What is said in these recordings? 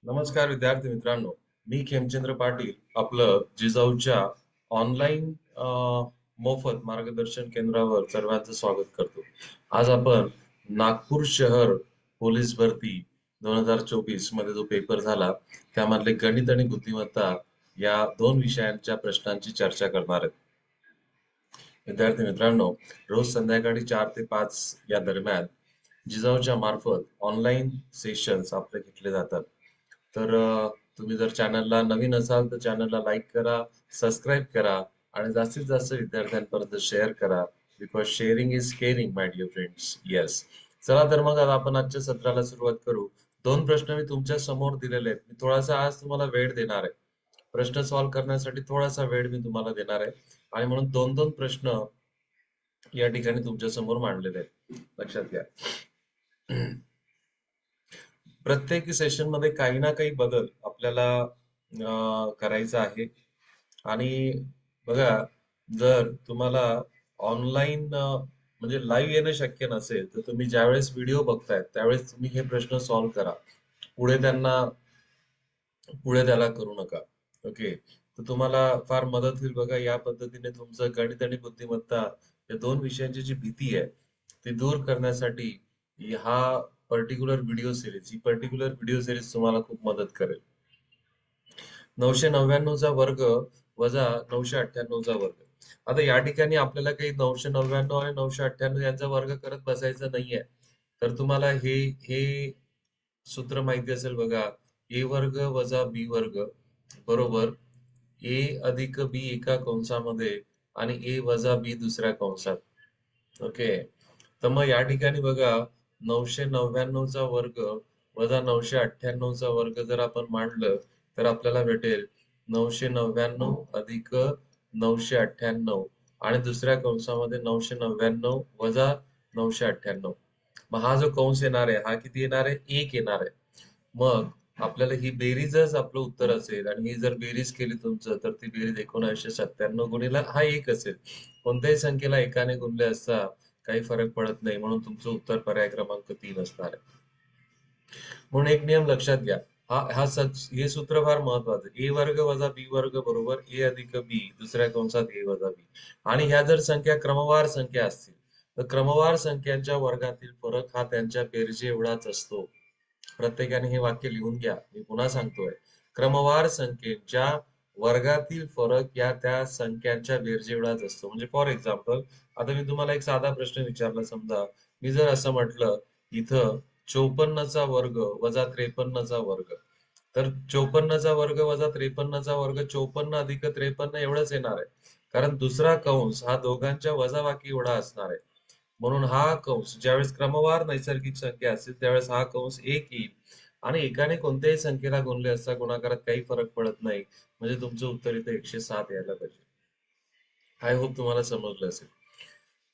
नमस्कार विद्यार्थी मित्रांनो, मी खेमचंद्र पाटील आपलं जिजाऊच्या ऑनलाईन मोफत मार्गदर्शन केंद्रावर सर्वांचं स्वागत करतो. आज आपण नागपूर शहर पोलीस भरती 2024 मध्ये जो पेपर झाला त्यामधले गणित आणि बुद्धिमत्ता या दोन विषयांच्या प्रश्नांची चर्चा करणार आहेत. विद्यार्थी मित्रांनो, रोज संध्याकाळी 4 ते 5 या दरम्यान जिजाऊच्या मार्फत ऑनलाईन सेशन्स आपले घेतले जातात. तर तुम्ही जर चॅनलला नवीन असाल तर चॅनलला लाईक करा, सबस्क्राईब करा आणि जास्तीत जास्त विद्यार्थ्यांपर्यंत शेअर करा. Because sharing is caring my dear friends. Yes. चला तर मग आता आपण आजच्या सत्राला सुरुवात करू. दोन प्रश्न मी तुमच्या समोर दिलेले आहेत. मी थोडासा आज तुम्हाला वेळ देणार आहे. प्रश्न सॉल्व्ह करण्यासाठी थोडासा वेळ मी तुम्हाला देणार आहे आणि म्हणून दोन दोन प्रश्न या ठिकाणी तुमच्या समोर मांडलेले आहेत. लक्षात घ्या. प्रत्येक सेशन मध्ये काही ना काही बदल आपल्याला करायचा आहे. आणि बघा, जर तुम्हाला ऑनलाईन म्हणजे लाईव्ह येणं शक्य नसेल तर तुम्ही ज्यावेळेस व्हिडिओ बघताय त्यावेळेस तुम्ही हे प्रश्न सॉल्व्ह करा. पुढे त्यांना पुढे त्याला करू नका. ओके. तर तुम्हाला फार मदत होईल. बघा, या पद्धतीने तुमचं गणित आणि बुद्धिमत्ता या दोन विषयांची जी भीती आहे ती दूर करण्यासाठी हा पर्टिक्युलर व्हिडिओ सिरीज तुम्हाला खूप मदत करेल. 999चा वर्ग वजा 998चा वर्ग. आता या ठिकाणी आपल्याला काही 999 आणि 998 यांचा वर्ग करत बसायचा नाहीये. तर तुम्हाला हे हे सूत्र माहिती असेल. बघा, ए वर्ग वजा बी वर्ग बरोबर ए अधिक बी एका कंसामध्ये आणि ए वजा बी दुसऱ्या कंसात. ओके. तर मग या ठिकाणी बघा, 999चा वर्ग वजा 998चा वर्ग जर आपण मांडलं तर आपल्याला भेटेल 999 अधिक 998 आणि दुसऱ्या कंसामध्ये 999 वजा 998. मग हा जो कंस येणार आहे हा किती येणार आहे? 1 येणार आहे. मग आपल्याला ही बेरीजच आपलं उत्तर असेल आणि ही जर बेरीज केली तुमचं तर ती बेरीज 1997 गुणिले हा 1 असेल. कोणत्याही संख्येला एकाने गुणले असता काही फरक पडत नाही, म्हणून तुमचं उत्तर पर्याय क्रमांक 3 असणार आहे. म्हणून एक नियम लक्षात घ्या. हे सूत्र फार महत्वाचं आहे. ए वर्ग वजा बी वर्ग बरोबर ए अधिक बी दुसऱ्या कंसात ए वजा बी. आणि ह्या जर संख्या क्रमवार संख्या असतील तर क्रमवार संख्यांच्या वर्गातील फरक हा त्यांच्या बेरजे एवढाच असतो. प्रत्येकाने हे वाक्य लिहून घ्या. मी पुन्हा सांगतोय, क्रमवार संख्येच्या वर्गातील फरक या त्या संख्यांच्या बेरजे एवढाच असतो. म्हणजे फॉर एक्झाम्पल, आता मी तुम्हाला एक साधा प्रश्न विचारला. समजा मी जर असं म्हटलं, इथं 54चा वर्ग वजा 53चा वर्ग, तर 54चा वर्ग वजा 53चा वर्ग 54 अधिक 53 एवढंच येणार आहे. कारण दुसरा कंस हा दोघांच्या वजाबाकी एवढा असणार आहे. म्हणून हा कंस ज्यावेळेस क्रमवार नैसर्गिक संख्या असेल त्यावेळेस हा कंस 1 येईल आणि एकाने कोणत्याही संख्येला गुणले असता गुणाकारात काही फरक पडत नाही. म्हणजे तुमचं उत्तर इथे 107 यायला पाहिजे. आय होप तुम्हाला समजलं असेल.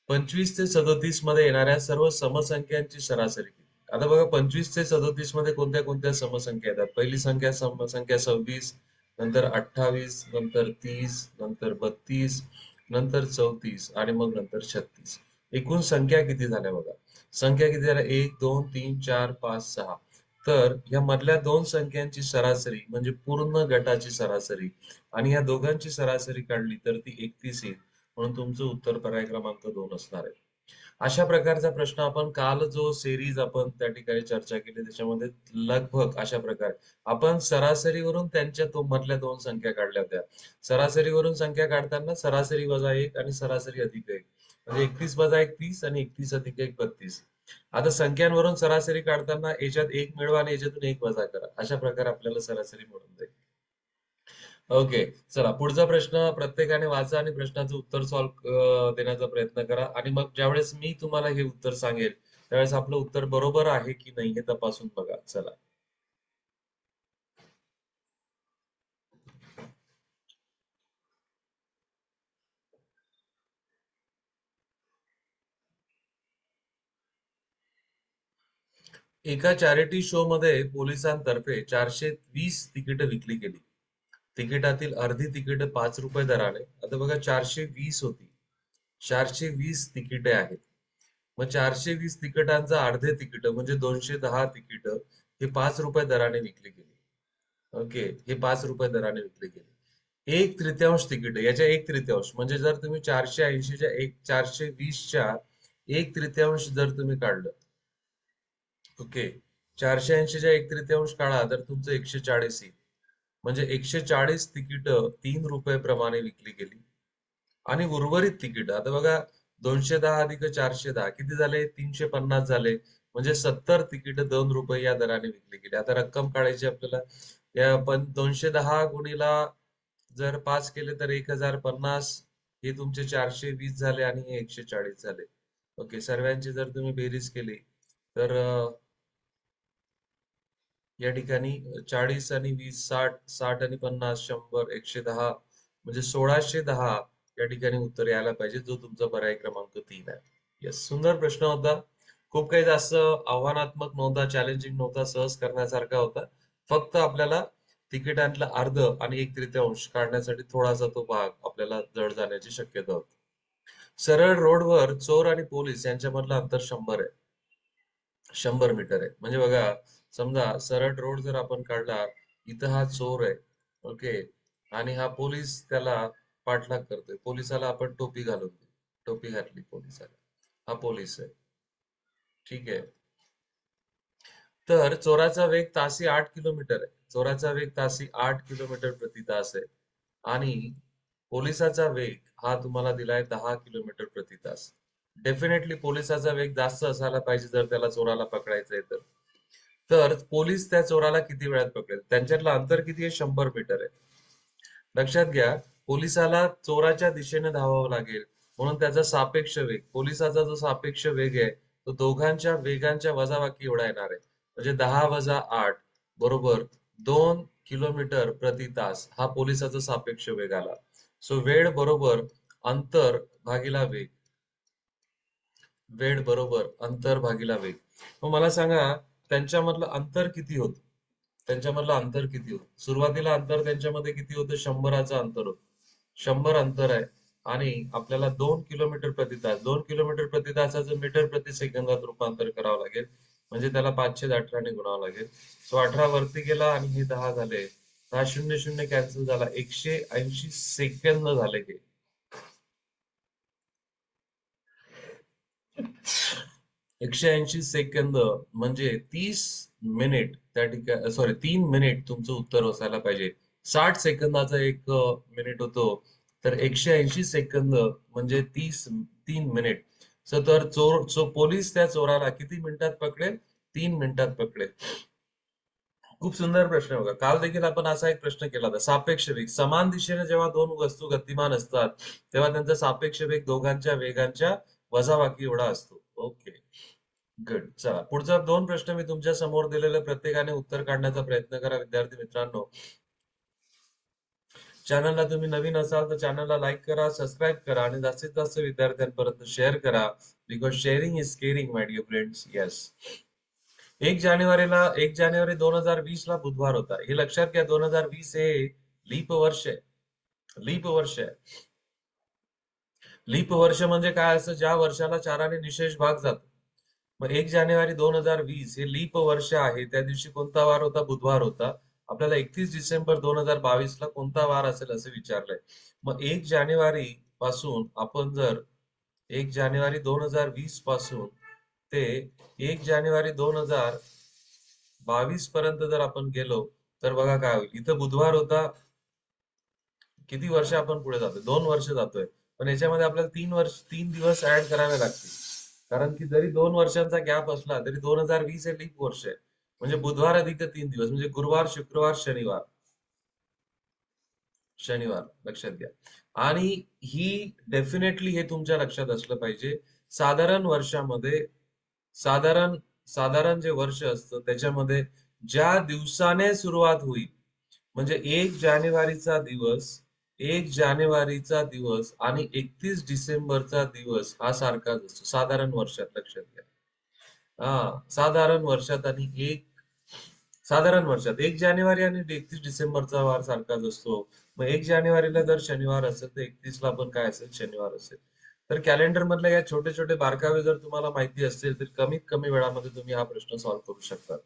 25 ते 37 मध्ये येणाऱ्या सर्व समसंख्यांची सरासरी किती? आता बघा, 25 ते 37 मध्ये कोणत्या कोणत्या समसंख्या येतात? पहिली समसंख्या 26, नंतर 28, नंतर 30, नंतर 32, नंतर 34 आणि मग नंतर 36. एकूण संख्या किती झाल्या बघा? संख्या किती झाल्या? 1, 2, 3, 4, 5, 6. तर या मधल्या दोन संख्यांची सरासरी म्हणजे पूर्ण गटाची सरासरी आणि या दोघांची सरासरी काढली तर ती 31 येईल. म्हणून तुमचं उत्तर पर्याय क्रमांक 2 असणार आहे. अशा प्रकारचा प्रश्न आपण काल जो सिरीज आपण त्या ठिकाणी चर्चा केली त्याच्यामध्ये लगभग अशा प्रकारे आपण सरासरीवरून त्यांच्या तो मधल्या दोन संख्या काढल्या होत्या. सरासरीवरून संख्या काढताना सरासरी वजा 1 आणि सरासरी अधिक 1 म्हणजे 31 वजा 31 आणि 31 अधिक 1 32. आता संख्यांवरून सरासरी काढताना याच्यात 1 मिळवा आणि याच्यातून 1 वजा करा. अशा प्रकारे आपल्याला सरासरी मिळून जाईल. ओके. चला, पुढचा प्रश्न प्रत्येकाने वाचा आणि प्रश्नाचं उत्तर सॉल्व्ह देण्याचा प्रयत्न करा. आणि मग ज्यावेळेस मी तुम्हाला हे उत्तर सांगेल त्यावेळेस आपलं उत्तर बरोबर आहे की नाही हे तपासून बघा. चला. एका चॅरिटी शो मध्ये पोलिसांतर्फे 420 तिकीट विकली गेली. तिकिटातील अर्धी तिकीट 5 रुपये दराने, आता बघा 420 होती, 420 तिकिटे आहेत. मग 420 तिकिटांचा अर्धे तिकीट म्हणजे 210 तिकीट हे 5 रुपये दराने विकली गेली. ओके, हे 5 रुपये दराने विकली गेली. एक तृतीयांश तिकीट, याच्या एक तृतीयांश म्हणजे जर तुम्ही 480च्या 420च्या एक तृतीयांश जर तुम्ही काढलं, ओके, 480च्या एक तृतीयांश काढा तर तुमचं 140 येईल. म्हणजे 140 तिकीट 3 रुपये प्रमाणे विकली गेली. आणि उर्वरित तिकीट आता बघा, 210 अधिक 410 किती झाले? 350 झाले. म्हणजे 70 तिकीट 2 रुपये या दराने विकली गेली. आता रक्कम काढायची आपल्याला. या पण 210 गुणीला जर 5 केले तर 1050, हे तुमचे 420 झाले आणि हे 140 झाले. ओके, सर्वांची जर तुम्ही बेरीज केली तर या ठिकाणी 40 आणि 20, 60, 60 आणि 50, 100, 110 म्हणजे 1610 या ठिकाणी उत्तर यायला पाहिजे, जो तुमचा पर्याय क्रमांक 3 आहे. येस, सुंदर प्रश्न होता. खूप काही जास्त आव्हानात्मक नव्हता, चॅलेंजिंग नव्हता, सहज करण्यासारखा होता. फक्त आपल्याला तिकिटांतला अर्ध आणि एक तृतीयांश काढण्यासाठी थोडासा तो भाग आपल्याला जड जाण्याची शक्यता होती. सरळ रोडवर चोर आणि पोलीस यांच्यामधलं अंतर 100 आहे. 100 मीटर आहे. म्हणजे बघा, समजा सरळ रोड जर आपण काढला, इथं हा चोर आहे, ओके, आणि हा पोलीस त्याला पाठलाग करतोय. पोलिसाला आपण टोपी घालून देऊ. टोपी घातली पोलिसाला, हा पोलीस आहे. ठीक आहे. तर चोराचा वेग तासी 8 किलोमीटर आहे. चोराचा वेग तासी 8 किलोमीटर प्रति तास आहे. आणि पोलिसाचा वेग हा तुम्हाला दिलाय 10 किलोमीटर प्रति तास. डेफिनेटली पोलिसाचा वेग जास्त असायला पाहिजे जर त्याला चोराला पकडायचंय तर. तर पोलीस त्या चोराला किती वेळात पकडेल? त्यांच्यातलं अंतर किती आहे? 100 मीटर आहे. लक्षात घ्या, पोलिसाला चोराच्या दिशेने धावावं लागेल, म्हणून त्याचा सापेक्ष वेग, पोलिसाचा जो सापेक्ष वेग आहे तो दोघांच्या वेगांच्या वजाबाकी एवढा येणार आहे. म्हणजे 10 - 8 बरोबर 2 किलोमीटर प्रति तास हा पोलिसाचा सापेक्ष वेग आला. सो वेळ बरोबर अंतर भागीला वेग. वेळ बरोबर अंतर भागीला वेग. मग मला सांगा, त्यांच्यामधलं अंतर किती होतं? त्यांच्यामधलं अंतर किती होतं? सुरुवातीला अंतर त्यांच्यामध्ये किती होतं? 100चं अंतर होतं. 100 अंतर आहे आणि आपल्याला 2 किलोमीटर प्रति तास, 2 किलोमीटर प्रति तासाचं मीटर प्रति सेकंदात रूपांतर करावं लागेल. म्हणजे त्याला 518ने गुणावं लागेल. सो 18 वरती गेला आणि हे 10 झाले. हा 0 - 0 कॅन्सल झाला. 180 सेकंद झाले हे. 180 सेकंद म्हणजे 30 मिनिट त्या ठिकाणी, सॉरी 3 मिनिट तुमचं उत्तर असायला पाहिजे. 60 सेकंदाचा एक मिनिट होतो, तर 180 सेकंद म्हणजे 3 मिनिट. तर पोलीस त्या चोराला किती मिनिटात पकडेल? 3 मिनिटात पकडेल. खूप सुंदर प्रश्न आहे बघा. काल देखील आपण असा एक प्रश्न केला होता. सापेक्ष वेग, समान दिशेने जेव्हा दोन वस्तू गतिमान असतात तेव्हा त्यांचा सापेक्ष वेग दोघांच्या वेगांच्या वजाबाकी एवढा असतो. Okay, good. चला, पुढचा 2 प्रश्न मी तुमच्या समोर दिलेले, प्रत्येकाने उत्तर काढण्याचा प्रयत्न करा विद्यार्थी मित्रांनो. चॅनलला तुम्ही नवीन असाल तर चॅनलला लाईक करा, सबस्क्राईब करा आणि जास्तीत जास्त विद्यार्थ्यांपर्यंत शेअर करा. Because sharing is caring, my dear friends. Yes. 1 जानेवारी 2020 ला बुधवार होता. हे लक्षात घ्या, 2020 हे लीप वर्ष आहे. लीप वर्ष आहे. लीप वर्ष म्हणजे काय असं? ज्या वर्षाला 4ने निशेष भाग जातो. मग 1 जानेवारी 2020 हे लीप वर्ष आहे. त्या दिवशी कोणता वार होता? बुधवार होता. आपल्याला 31 डिसेंबर 2022 ला कोणता वार असेल असं विचारलंय. मग 1 जानेवारी पासून आपण जर 1 जानेवारी 2020 पासून ते 1 जानेवारी 2022 पर्यंत जर आपण गेलो तर बघा काय होईल. इथं बुधवार होता. किती वर्ष आपण पुढे जातोय? 2 वर्ष जातोय. पण याच्यामध्ये आपल्याला 3 दिवस ऍड करावे लागतील. कारण की जरी 2 वर्षांचा गॅप असला तरी 2020 हे लीप वर्ष आहे. म्हणजे बुधवार अधिक 3 दिवस म्हणजे गुरुवार, शुक्रवार, शनिवार. शनिवार लक्षात घ्या. आणि ही डेफिनेटली हे तुमच्या लक्षात असलं पाहिजे. साधारण वर्षामध्ये साधारण साधारण जे वर्ष असतं त्याच्यामध्ये ज्या दिवसाने सुरुवात होईल, म्हणजे 1 जानेवारीचा दिवस आणि 31 डिसेंबरचा दिवस हा सारखाच असतो साधारण वर्षात. लक्षात घ्या. साधारण वर्षात आणि साधारण वर्षात 1 जानेवारी आणि 31 डिसेंबरचा वार सारखाच असतो. मग 1 जानेवारीला जर शनिवार असेल तर 31ला पण काय असेल? शनिवार असेल. तर कॅलेंडर मधल्या या छोटे छोटे बारकावे जर तुम्हाला माहिती असतील तर कमीत कमी वेळामध्ये तुम्ही हा प्रश्न सॉल्व्ह करू शकता.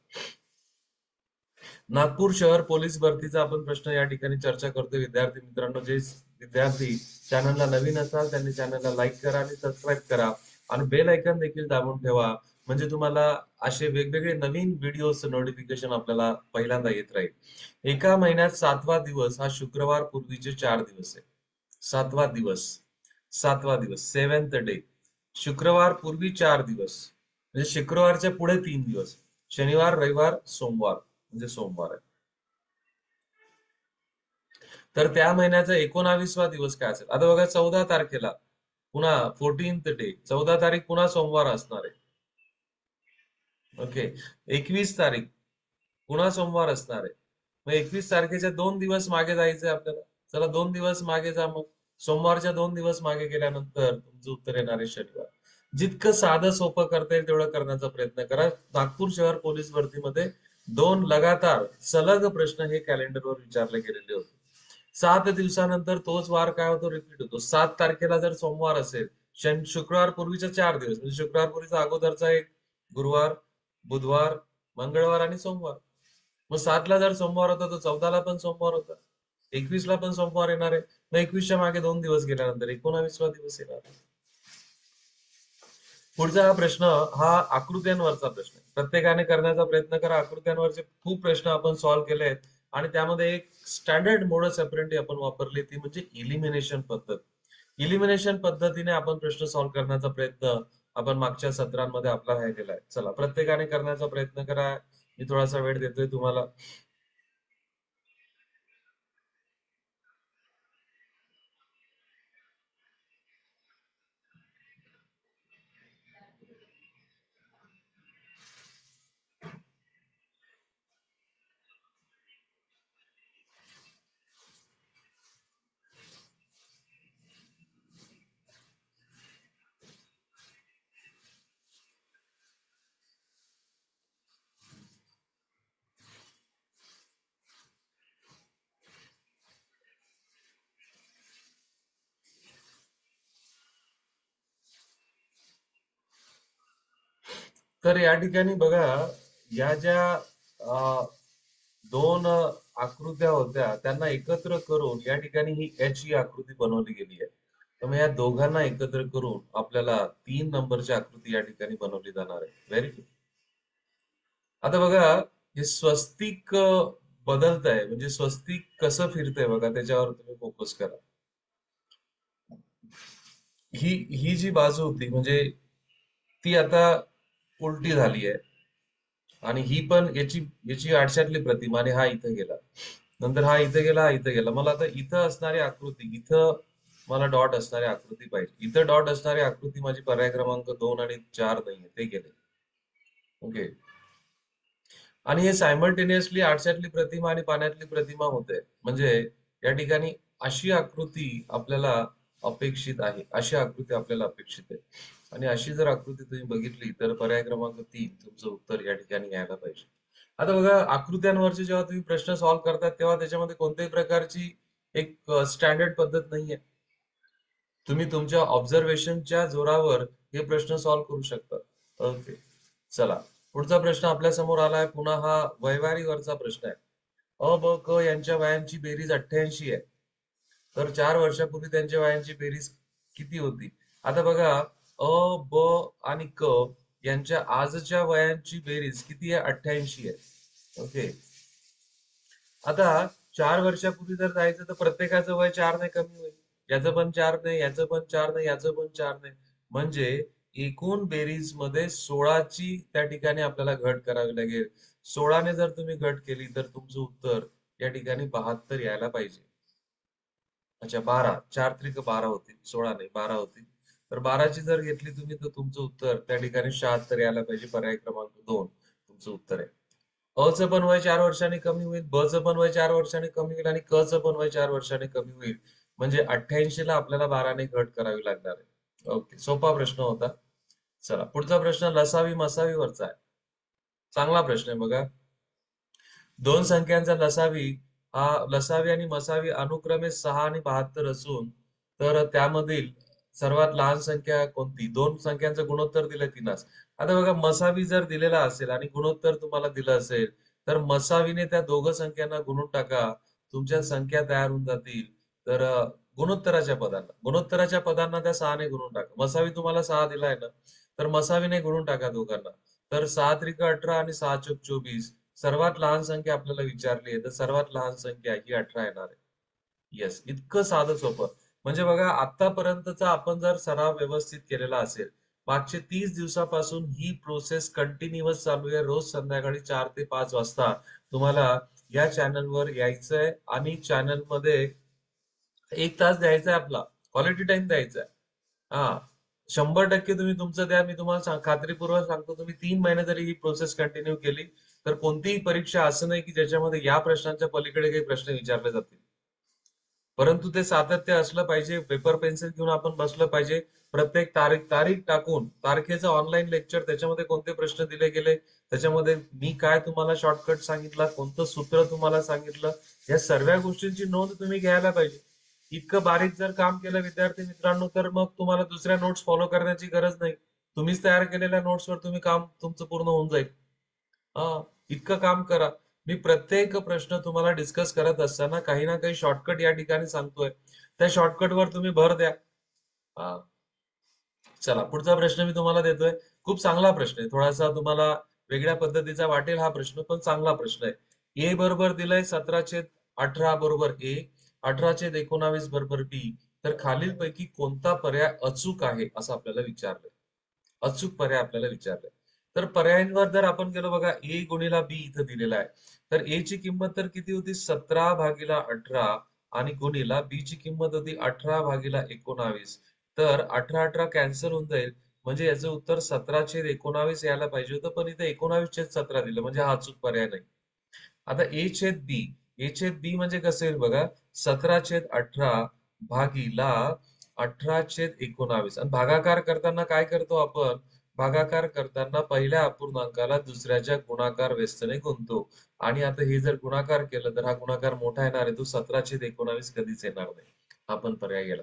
नागपूर शहर पोलीस भरतीचा आपण प्रश्न या ठिकाणी चर्चा करतोय विद्यार्थी मित्रांनो. जे विद्यार्थी चॅनलला नवीन असाल त्यांनी चॅनलला लाईक करा आणि सबस्क्राईब करा आणि बेल आयकॉन देखील दाबून ठेवा, म्हणजे तुम्हाला असे वेगवेगळे नवीन व्हिडिओच नोटिफिकेशन आपल्याला पहिल्यांदा येत राहील. एका महिन्यात 7वा दिवस हा शुक्रवार पूर्वीचे 4 दिवस आहे. 7वा दिवस, 7वा दिवस, 7th डे. शुक्रवार पूर्वी 4 दिवस म्हणजे शुक्रवारच्या पुढे 3 दिवस. शनिवार, रविवार, सोमवार म्हणजे सोमवार आहे. तर त्या महिन्याचा 19वा दिवस काय असेल? आता बघा, 14 तारखेला पुन्हा 14th डे, 14 तारीख पुन्हा सोमवार असणार आहे. ओके. 21 तारीख पुन्हा सोमवार असणार आहे. मग 21 तारखेच्या 2 दिवस मागे जायचंय आपल्याला. चला 2 दिवस मागे जा मग. सोमवारच्या 2 दिवस मागे गेल्यानंतर तुमचं उत्तर येणार आहे शनिवार. जितकं साधं सोपं करता येईल तेवढं करण्याचा प्रयत्न करा. नागपूर शहर पोलीस भरतीमध्ये 2 लगातार सलग प्रश्न हे कॅलेंडरवर विचारले गेलेले होते. 7 दिवसानंतर तोच वार काय होतो? रिपीट होतो. 7 तारखेला जर सोमवार असेल, शुक्रवार पूर्वीचे 4 दिवस म्हणजे शुक्रवार पूर्वीचा अगोदरचा एक गुरुवार, बुधवार, मंगळवार आणि सोमवार. मग 7ला जर सोमवार होता तर 14ला पण सोमवार होता, 21ला पण सोमवार येणार आहे. मग 21च्या मागे 2 दिवस गेल्यानंतर 19वा दिवस येणार. पुढचा हा प्रश्न हा आकृत्यांवरचा प्रश्न आहे. प्रत्येकाने करण्याचा प्रयत्न करा. आकृत्यांवरचे खूप प्रश्न आपण सॉल्व्ह केले आहेत आणि त्यामध्ये एक स्टँडर्ड मोडस ऑपरंडी आपण वापरली, ती म्हणजे इलिमिनेशन पद्धत. इलिमिनेशन पद्धतीने आपण प्रश्न सॉल्व्ह करण्याचा प्रयत्न आपण मागच्या सत्रांमध्ये आपला हे केलाय. चला प्रत्येकाने करण्याचा प्रयत्न करा. मी थोडासा वेळ देतोय तुम्हाला. तर या ठिकाणी बघा, या ज्या दोन आकृत्या होत्या त्यांना एकत्र करून या ठिकाणी ही एच ही आकृती बनवली गेली आहे. तर मग या दोघांना एकत्र करून आपल्याला 3 नंबरची आकृती या ठिकाणी बनवली जाणार आहे. Very good. आता बघा, हे स्वस्तिक बदलत आहे, म्हणजे स्वस्तिक कसं फिरतंय बघा, त्याच्यावर तुम्ही फोकस करा. ही ही जी बाजू होती म्हणजे ती आता उलटी झाली आहे आणि ही पण याची याची आडशातली प्रतिमा आणि हा इथं गेला. नंतर हा इथं गेला, हा इथं गेला. मला आता इथं असणारी आकृती, इथं मला डॉट असणारी आकृती पाहिजे. इथं डॉट असणारी आकृती माझी पर्याय क्रमांक 2 आणि 4 नाहीये, ते गेले. ओके. आणि हे सायमल्टेनियसली आरशातली प्रतिमा आणि पाण्यातली प्रतिमा होते. म्हणजे या ठिकाणी अशी आकृती आपल्याला अपेक्षित आहे, अशी आकृती आपल्याला अपेक्षित आहे. आणि अशी जर आकृती तुम्ही बघितली तर पर्याय क्रमांक 3 तुमचं उत्तर या ठिकाणी यायला पाहिजे. आता बघा, आकृत्यांवरचे जेव्हा तुम्ही प्रश्न सॉल्व्ह करतात तेव्हा त्याच्यामध्ये कोणत्याही प्रकारची एक स्टँडर्ड पद्धत नाहीये. तुम्ही तुमच्या ऑब्झर्वेशनच्या जोरावर हे प्रश्न सॉल्व्ह करू शकता. ओके. चला पुढचा प्रश्न आपल्या समोर आलाय. पुन्हा हा वयवारीवरचा प्रश्न आहे. अ ब क यांच्या वयांची बेरीज 88 आहे. तर 4 वर्षापूर्वी त्यांच्या वयांची बेरीज किती होती? आता बघा, अ ब आणि क यांच्या आजच्या वयांची बेरीज किती आहे? 88 आहे. ओके. आता 4 वर्षापूर्वी जर जायचं तर प्रत्येकाचं वय 4 ने कमी होईल. याचं पण 4 नाही, याचं पण 4 नाही, याचं पण 4 नाही. म्हणजे एकूण बेरीज मध्ये 16ची त्या ठिकाणी आपल्याला घट करावी लागेल. 16ने जर तुम्ही घट केली तर तुमचं उत्तर या ठिकाणी 72 यायला पाहिजे. अच्छा, 12, 4 त्रिक 12 होती, 16 नाही 12 होती. तर 12ची जर घेतली तुम्ही तर तुमचं उत्तर त्या ठिकाणी 76 यायला पाहिजे. पर्याय क्रमांक 2 तुमचं उत्तर आहे. अ चं पण वय 4 वर्षांनी कमी होईल, ब चं पण वय 4 वर्षांनी कमी होईल आणि क चं पण वय 4 वर्षांनी कमी होईल. म्हणजे 88 ला आपल्याला 12ने घट करावी लागणार आहे. ओके, सोपा प्रश्न होता. चला पुढचा प्रश्न लसावी मसावीवरचा आहे. चांगला प्रश्न आहे बघा. दोन संख्यांचा लसावी हा लसावी आणि मसावी अनुक्रमे 6 आणि 72 असून तर त्यामधील सर्वात लहान संख्या कोणती? दोन संख्यांचं गुणोत्तर दिलं 3. आता बघा, मसावी जर दिलेला असेल आणि गुणोत्तर तुम्हाला दिलं असेल तर मसावीने त्या दोघं संख्यांना गुणून टाका, तुमच्या संख्या तयार होऊन जातील. तर गुणोत्तराच्या पदांना त्या 6ने गुणून टाका. मसावी तुम्हाला 6 दिलाय ना, तर मसावीने गुणून टाका दोघांना. तर 6 त्रिक 18 आणि 6 चोक 24. सर्वात लहान संख्या आपल्याला विचारली आहे, तर सर्वात लहान संख्या ही 18 येणार आहे. येस, इतकं साधं सोपं. म्हणजे बघा, आतापर्यंतचा आपण जर सराव व्यवस्थित केलेला असेल, मागचे 30 दिवसापासून ही प्रोसेस कंटिन्युअस चालू आहे. रोज संध्याकाळी 4 ते 5 वाजता तुम्हाला या चॅनलवर यायचंय आणि चॅनलमध्ये 1 तास द्यायचा आहे, आपला क्वालिटी टाइम द्यायचा आहे. हा, 100% तुम्ही तुमचं द्या. मी तुम्हाला खात्रीपूर्वक सांगतो, तुम्ही 3 महिने जरी ही प्रोसेस कंटिन्यू केली, तर कोणतीही परीक्षा असं नाही की ज्याच्यामध्ये या प्रश्नांच्या पलीकडे काही प्रश्न विचारले जातील. परंतु ते सातत्य असलं पाहिजे. पेपर पेन्सिल घेऊन आपण बसलं पाहिजे. प्रत्येक तारीख तारीख टाकून तारखेचं ऑनलाईन लेक्चर, त्याच्यामध्ये कोणते प्रश्न दिले गेले, त्याच्यामध्ये मी काय तुम्हाला शॉर्टकट सांगितला, कोणतं सूत्र तुम्हाला सांगितलं, या सर्व गोष्टींची नोंद तुम्ही घ्यायला पाहिजे. इतकं बारीक जर काम केलं विद्यार्थी मित्रांनो, तर मग तुम्हाला दुसऱ्या नोट्स फॉलो करण्याची गरज नाही. तुम्हीच तयार केलेल्या नोट्सवर तुम्ही काम तुमचं पूर्ण होऊन जाईल. हा, इतकं काम करा. मी प्रत्येक प्रश्न तुम्हाला डिस्कस करत असताना काही ना काही शॉर्टकट या ठिकाणी सांगतोय. त्या शॉर्टकटवर तुम्ही भर द्या. हा, चला पुढचा प्रश्न मी तुम्हाला देतोय. खूप चांगला प्रश्न आहे. थोडासा तुम्हाला वेगळ्या पद्धतीचा वाटेल हा प्रश्न, पण चांगला प्रश्न आहे. ए बरोबर दिलंय 17/18 बरोबर ए, 18/19 बरोबर बी. तर खालीलपैकी कोणता पर्याय अचूक आहे असं आपल्याला विचारलंय. अचूक पर्याय आपल्याला विचारलाय. तर पर्यायांवर जर आपण गेलो बघा, ए गुणिला बी इथं दिलेला आहे. तर ए ची किंमत तर किती होती, 17/18, आणि गुणिला बी ची किंमत होती 18/19. तर 18 कॅन्सल होऊन जाईल. म्हणजे याचं उत्तर 17/19 यायला पाहिजे होतं, पण इथे 19/17 दिलं, म्हणजे हा अचूक पर्याय नाही. आता ए छेद बी, ए छेद बी म्हणजे कसं येईल बघा, 17/18 भागीला 18/19. आणि भागाकार करताना काय करतो आपण, भागाकार करताना पहिल्या अपूर्णांकाला दुसऱ्याच्या गुणाकार व्यस्तने गुणतो. आणि आता हे जर गुणाकार केलं, तर हा गुणाकार मोठा येणार आहे, तो 17/19 कधीच येणार नाही. हा पण पर्याय गेला.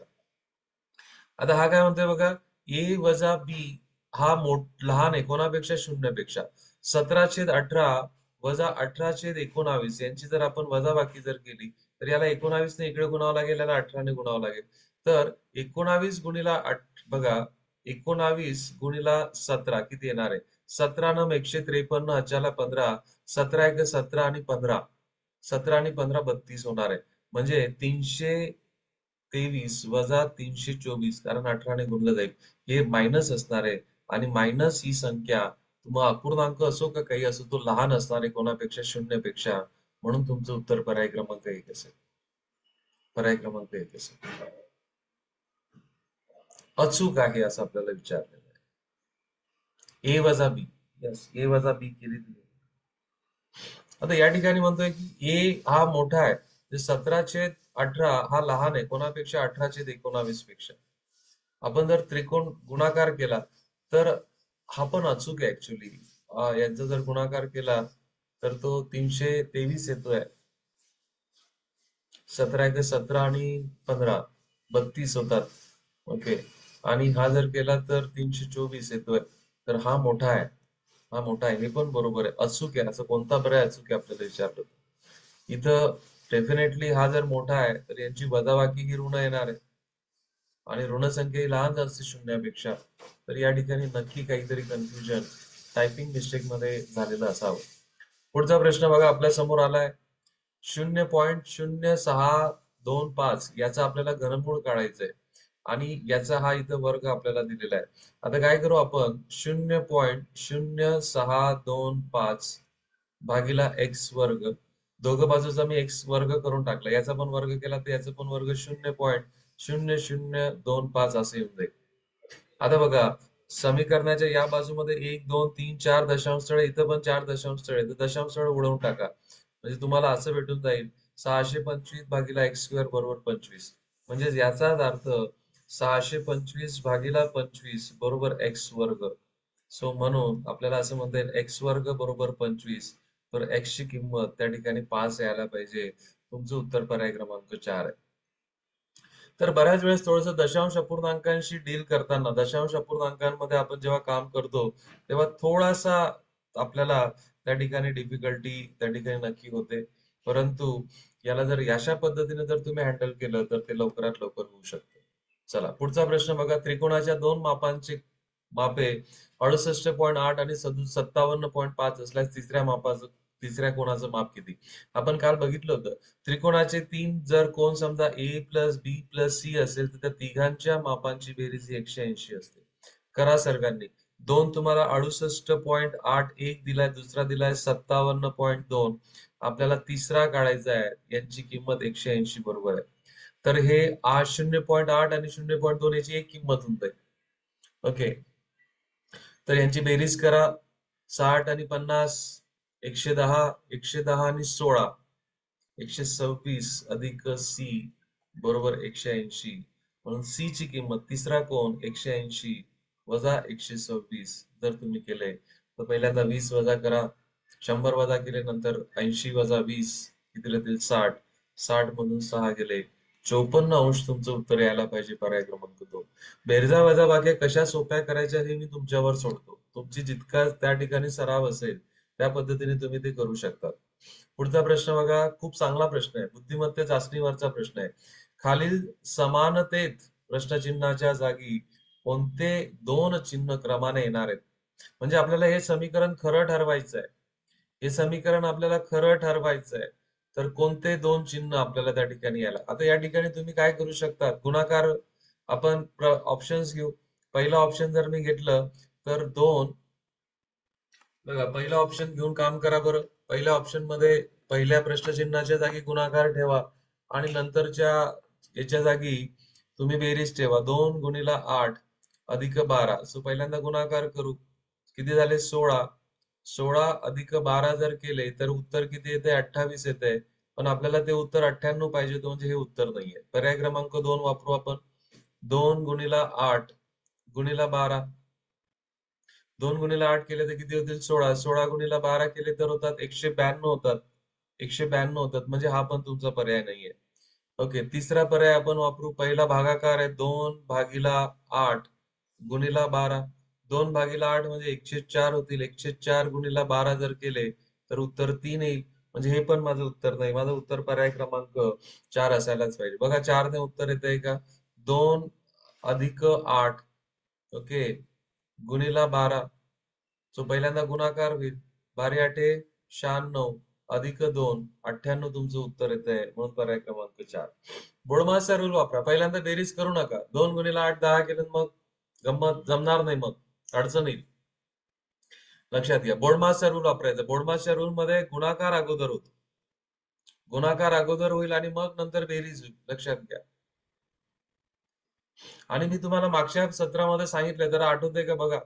आता हा काय म्हणतोय बघा, ए वजा बी हा लहान आहे कोणापेक्षा, शून्यापेक्षा. 17/18 वजा 18/19 यांची जर आपण वजाबाकी जर केली, तर याला 19 ने इकडे गुणावं लागेल, याला 18 ने गुणावं लागेल. तर 19 गुणिला बघा, 19 गुणिला 17 किती येणार आहे, 17 नम 153, हजाला 15, 17 एक 17 आणि 15, 17 आणि 15 32 होणार आहे. म्हणजे 323 वजा 324, कारण 18 ने गुणलं जाईल, हे मायनस असणार आहे. आणि मायनस ही संख्या, मग अपूर्णांक असो का काही असो, तो लहान असणार आहे कोणापेक्षा, शून्यपेक्षा. म्हणून तुमचं उत्तर पर्याय क्रमांक 1 असेल. पर्याय क्रमांक 1 असेल. अचूक आहे असं आपल्याला विचारलेलं आहे. ए वजा बी. यस, ए वजा बी केली तुम्ही. आता या ठिकाणी म्हणतोय की ए हा मोठा आहे, 17/18 हा लहान आहे कोणापेक्षा, 18/19 पेक्षा. आपण जर त्रिकोण गुणाकार केला, तर हा पण अचूक आहे ऍक्च्युली. यांचा जर गुणाकार केला, तर तो 323 येतोय. 17 एक 17 आणि 15 32 होतात. ओके. आणि हा जर केला तर 324 येतोय. तर हा मोठा आहे. हा मोठा आहे, हे पण बरोबर आहे, अचूक आहे. असं कोणता पर्याय अचूक आहे आपल्याला विचारलं. इथं डेफिनेटली हा जर मोठा आहे, तर यांची वजाबाकी ही ऋण येणार आहे. आणि ऋणसंख्या ही लहान असते शून्यापेक्षा. तर या ठिकाणी नक्की काहीतरी कन्फ्युजन टायपिंग मिस्टेक मध्ये झालेलं असावं. पुढचा प्रश्न बघा आपल्या समोर आलाय. 0.0625 याचा आपल्याला घनमूळ काढायचंय. आणि याचा हा इथं वर्ग आपल्याला दिलेला आहे. आता काय करू आपण, 0.0625 भागीला एक्स वर्ग, दोघं बाजूचा मी एक्स वर्ग करून टाकला, याचा पण वर्ग केला तर याचा पण वर्ग, 0.0025 असे येऊन जाईल. आता बघा, समीकरणाच्या या बाजूमध्ये 1 2 3 4 दशांश स्थळे, इथं पण 4 दशांश स्थळे, तर दशांश स्थळ उडवून टाका. म्हणजे तुम्हाला असं भेटून जाईल, 625 भागीला एक्स स्क्वेअर बरोबर 25. म्हणजे याचाच अर्थ 625 भागीला 25 बरोबर एक्स वर्ग. सो म्हणून आपल्याला असं म्हणता येईल, एक्स वर्ग बरोबर 25. तर एक्स ची किंमत त्या ठिकाणी 5 यायला पाहिजे. तुमचं उत्तर पर्याय क्रमांक 4 आहे. तर बऱ्याच वेळेस थोडस दशांश अपूर्णांकांशी डील करताना, दशांश अपूर्णांकांमध्ये आपण जेव्हा काम करतो, तेव्हा थोडासा आपल्याला त्या ठिकाणी डिफिकल्टी त्या ठिकाणी नक्की होते. परंतु याला जर अशा पद्धतीने जर तुम्ही हँडल केलं तर ते लवकरात लवकर होऊ शकते. चला पुढचा प्रश्न बघा. त्रिकोणाच्या दोन मापांची मापे 68.8 आणि 57.5 असल्यास तिसऱ्या कोणाचं माप किती? आपण काल बघितलं होतं. त्रिकोणाचे तीन जर कोण समजा ए प्लस बी प्लस सी असेल तर त्या तिघांच्या मापांची बेरीज ही 180 असते. करा सर्वांनी. दोन तुम्हाला 68.81 दिलाय, दुसरा दिलाय 57.2. आपल्याला तिसरा काढायचा आहे, यांची किंमत 180 बरोबर आहे. तर हे 0.8 आणि 0.2 याची एक किंमत होऊन जाईल. ओके, तर यांची बेरीज करा. 60 आणि 50, 110, 110 आणि 16, 126 अधिक सी बरोबर 180. म्हणून सी ची किंमत तिसरा कोण 180 वजा 126 जर तुम्ही केले तर पहिल्यांदा 20 वजा करा. 100 वजा केले नंतर 80 वजा 20 किती राहतील 60. 60 मधून 6 गेले 54 अंश तुमचं उत्तर यायला पाहिजे पर्याय क्रमांक 2. बेरजा वजाबाकी कशा सोप्या करायच्या हे मी तुमच्यावर सोडतो. तुमची जितका त्या ठिकाणी सराव असेल त्या पद्धतीने तुम्ही ते करू शकता. पुढचा प्रश्न बघा. खूप चांगला प्रश्न आहे. बुद्धिमत्ते चाचणीवरचा प्रश्न आहे. खालील समानतेत प्रश्नचिन्हाच्या जागी कोणते दोन चिन्ह क्रमाने येणार आहेत? म्हणजे आपल्याला हे समीकरण खरं ठरवायचं आहे. हे समीकरण आपल्याला खरं ठरवायचं आहे. तर कोणते दोन चिन्ह आपल्याला त्या ठिकाणी यायला? आता या ठिकाणी तुम्ही काय करू शकता? गुणाकार आपण ऑप्शन्स घेऊ. पहिला ऑप्शन जर मी घेतलं तर 2. बघा पहिला ऑप्शन घेऊन काम करा बरं. पहिल्या ऑप्शन मध्ये पहिल्या प्रश्नचिन्हाच्या जागी गुणाकार ठेवा आणि नंतरच्या याच्या जागी तुम्ही बेरीज ठेवा. 2 गुणिले 8 अधिक 12. सो पहिल्यांदा गुणाकार करू. किती झाले 16. 16 अधिक 12 जर केले तर उत्तर किती येते 28 येते. पण आपल्याला ते उत्तर 98 पाहिजे होतं, म्हणजे हे उत्तर नाहीये. पर्याय क्रमांक 2 वापरू आपण. 2 गुणिले 8 गुणिले 12. 2 गुणिले 8 केले तर किती होतील 16. 16 गुणिले 12 केले तर होतात 192 होतात. 192 होतात, म्हणजे हा पण तुमचा पर्याय नाहीये. ओके, तिसरा पर्याय आपण वापरू. पहिला भागाकार आहे 2/8 गुणिला 12. 2/8 म्हणजे 104 होतील. 104 गुणिला 12 जर केले तर उत्तर 3 येईल. म्हणजे हे पण माझं उत्तर नाही. माझं उत्तर पर्याय क्रमांक 4 असायलाच पाहिजे. बघा 4 ने उत्तर येतंय का? 2 अधिक 8 ओके गुणिला 12. सो पहिल्यांदा गुणाकार होईल. 12 96 अधिक 2 98 तुमचं उत्तर येत आहे. म्हणून पर्याय क्रमांक 4. बोडमासचा रूल वापरा. पहिल्यांदा बेरीज करू नका. 2 गुणिले 8 10 केलं मग गंमत जमणार नाही, मग अडचण येईल. लक्षात घ्या. बोडमासचा रूल वापरायचा. बोडमासच्या रूल मध्ये गुणाकार अगोदर होतो. गुणाकार अगोदर होईल आणि मग नंतर बेरीज होईल. लक्षात घ्या. आणि मी तुम्हाला मागच्या सत्रामध्ये सांगितलं तर आठवतंय का बघा.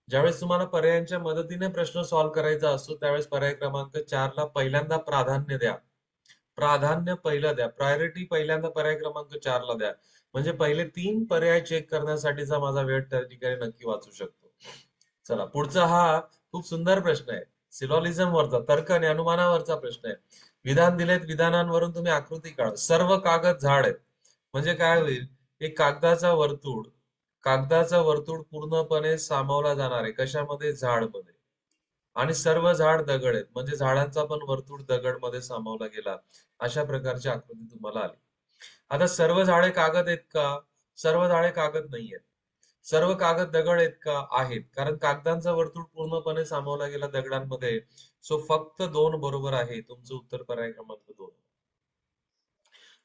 ज्यावेळेस तुम्हाला पर्यायांच्या मदतीने प्रश्न सॉल्व्ह करायचा असतो त्यावेळेस पर्याय क्रमांक 4 ला पहिल्यांदा प्राधान्य द्या. प्राधान्य पहिलं द्या. प्रायोरिटी पहिल्यांदा पर्याय क्रमांक 4 ला द्या. म्हणजे पहिले 3 पर्याय चेक करण्यासाठीचा माझा वेळ त्या ठिकाणी नक्की वाचू शकतो. चला पुढचा हा खूप सुंदर प्रश्न आहे. सिलॉलिझम वरचा, तर्क आणि अनुमानावरचा प्रश्न आहे. विधान दिलेत, विधानांवरून तुम्ही आकृती काढा. सर्व कागद झाड आहेत. म्हणजे काय होईल? एक कागदाचा वर्तुळ पूर्णपणे सामावला जाणार आहे. कशामध्ये? झाड मध्ये. आणि सर्व झाड दगड आहेत. म्हणजे झाडांचा पण वर्तुळ दगड मध्ये सामावला गेला. अशा प्रकारची आकृती तुम्हाला आली. आता सर्व झाडे कागद आहेत का? सर्व झाडे कागद नाही आहेत. सर्व कागद दगड आहेत का? आहेत. कारण कागदांचा वर्तुळ पूर्णपणे सामावला गेला दगडांमध्ये. सो फक्त 2 बरोबर आहे. तुमचं उत्तर पर्याय क्रमांक 2.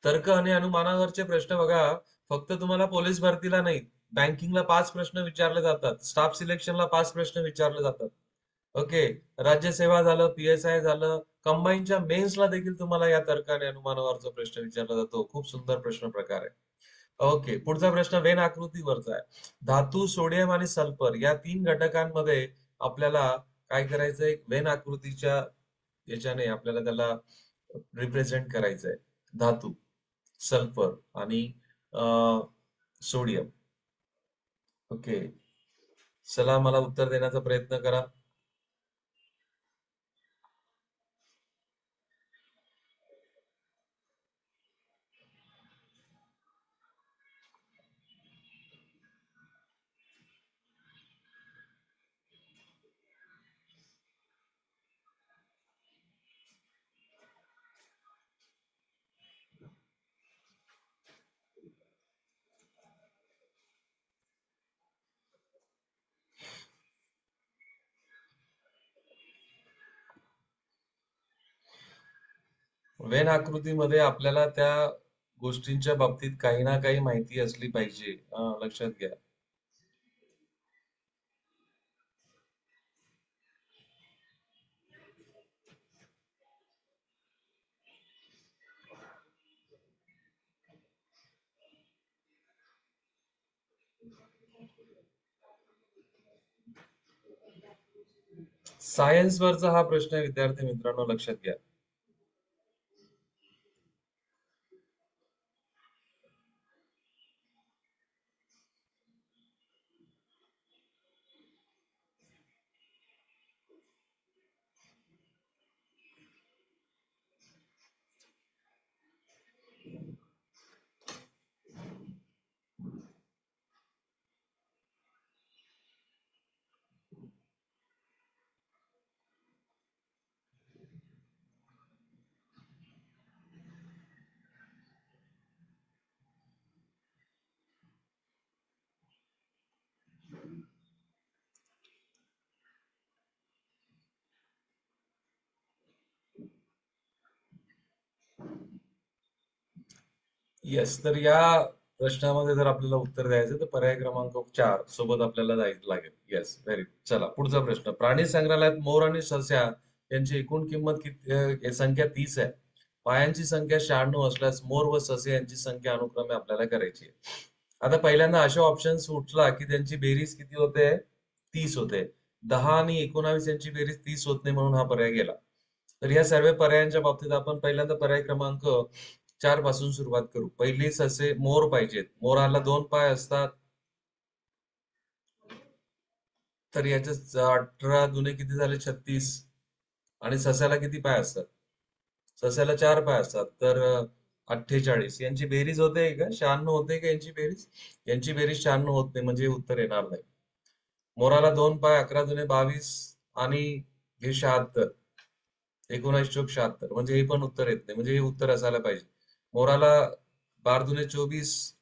तर्क आणि अनुमानावरचे प्रश्न बघा. फक्त तुम्हाला पोलीस भरतीला नाही, बँकिंगला 5 प्रश्न विचारले जातात. स्टाफ सिलेक्शनला 5 प्रश्न विचारले जातात. ओके, राज्यसेवा झालं, पीएसआय झालं, कंबाईनच्या मेन्सला देखील तुम्हाला या तर्क आणि अनुमानावरचा प्रश्न विचारला जातो. खूप सुंदर प्रश्न प्रकार आहे. ओके, पुढचा प्रश्न वेन आकृतीवरचा आहे. धातू, सोडियम आणि सल्फर या 3 घटकांमध्ये आपल्याला काय करायचंय? वेन आकृतीच्या याच्याने आपल्याला त्याला रिप्रेझेंट करायचंय. धातू, सल्फर आणि सोडियम. ओके, चला मला उत्तर देण्याचा प्रयत्न करा. वेन आकृतीमध्ये आपल्याला त्या गोष्टींच्या बाबतीत काही ना काही माहिती असली पाहिजे. लक्षात घ्या. सायन्स वरचा हा प्रश्न आहे विद्यार्थी मित्रांनो, लक्षात घ्या. येस, तर या प्रश्नामध्ये जर आपल्याला उत्तर द्यायचं तर पर्याय क्रमांक 4 सोबत आपल्याला जायला लागेल. Yes, very good. चला पुढचा प्रश्न. प्राणी संग्रहालयात मोर आणि सस्या यांची एकूण किंमत किती, संख्या 30 आहे. पायांची संख्या 96 असल्यास मोर व ससे यांची संख्या अनुक्रमे आपल्याला करायची आहे. आता पहिल्यांदा असे ऑप्शन उठला की त्यांची बेरीज किती होते? 30 होते. 10 आणि 19 यांची बेरीज 30 होत नाही, म्हणून हा पर्याय गेला. तर या सर्व पर्यायांच्या बाबतीत आपण पहिल्यांदा पर्याय क्रमांक 4 पासून सुरुवात करू. पहिली ससे मोर पाहिजेत. मोराला 2 पाय असतात. तर याचे 18 दुने किती झाले? 36. आणि सस्याला किती पाय असतात? सस्याला 4 पाय असतात. तर 48 यांची बेरीज होते का? 96 होते का यांची बेरीज? यांची बेरीज 96 होत नाही, म्हणजे हे उत्तर येणार नाही. मोराला 2 पाय, 11 दुने 22 आणि हे 76, 19 चोक 76, म्हणजे हे पण उत्तर येत नाही, म्हणजे हे उत्तर असायला पाहिजे. मोराला 12 दुने 24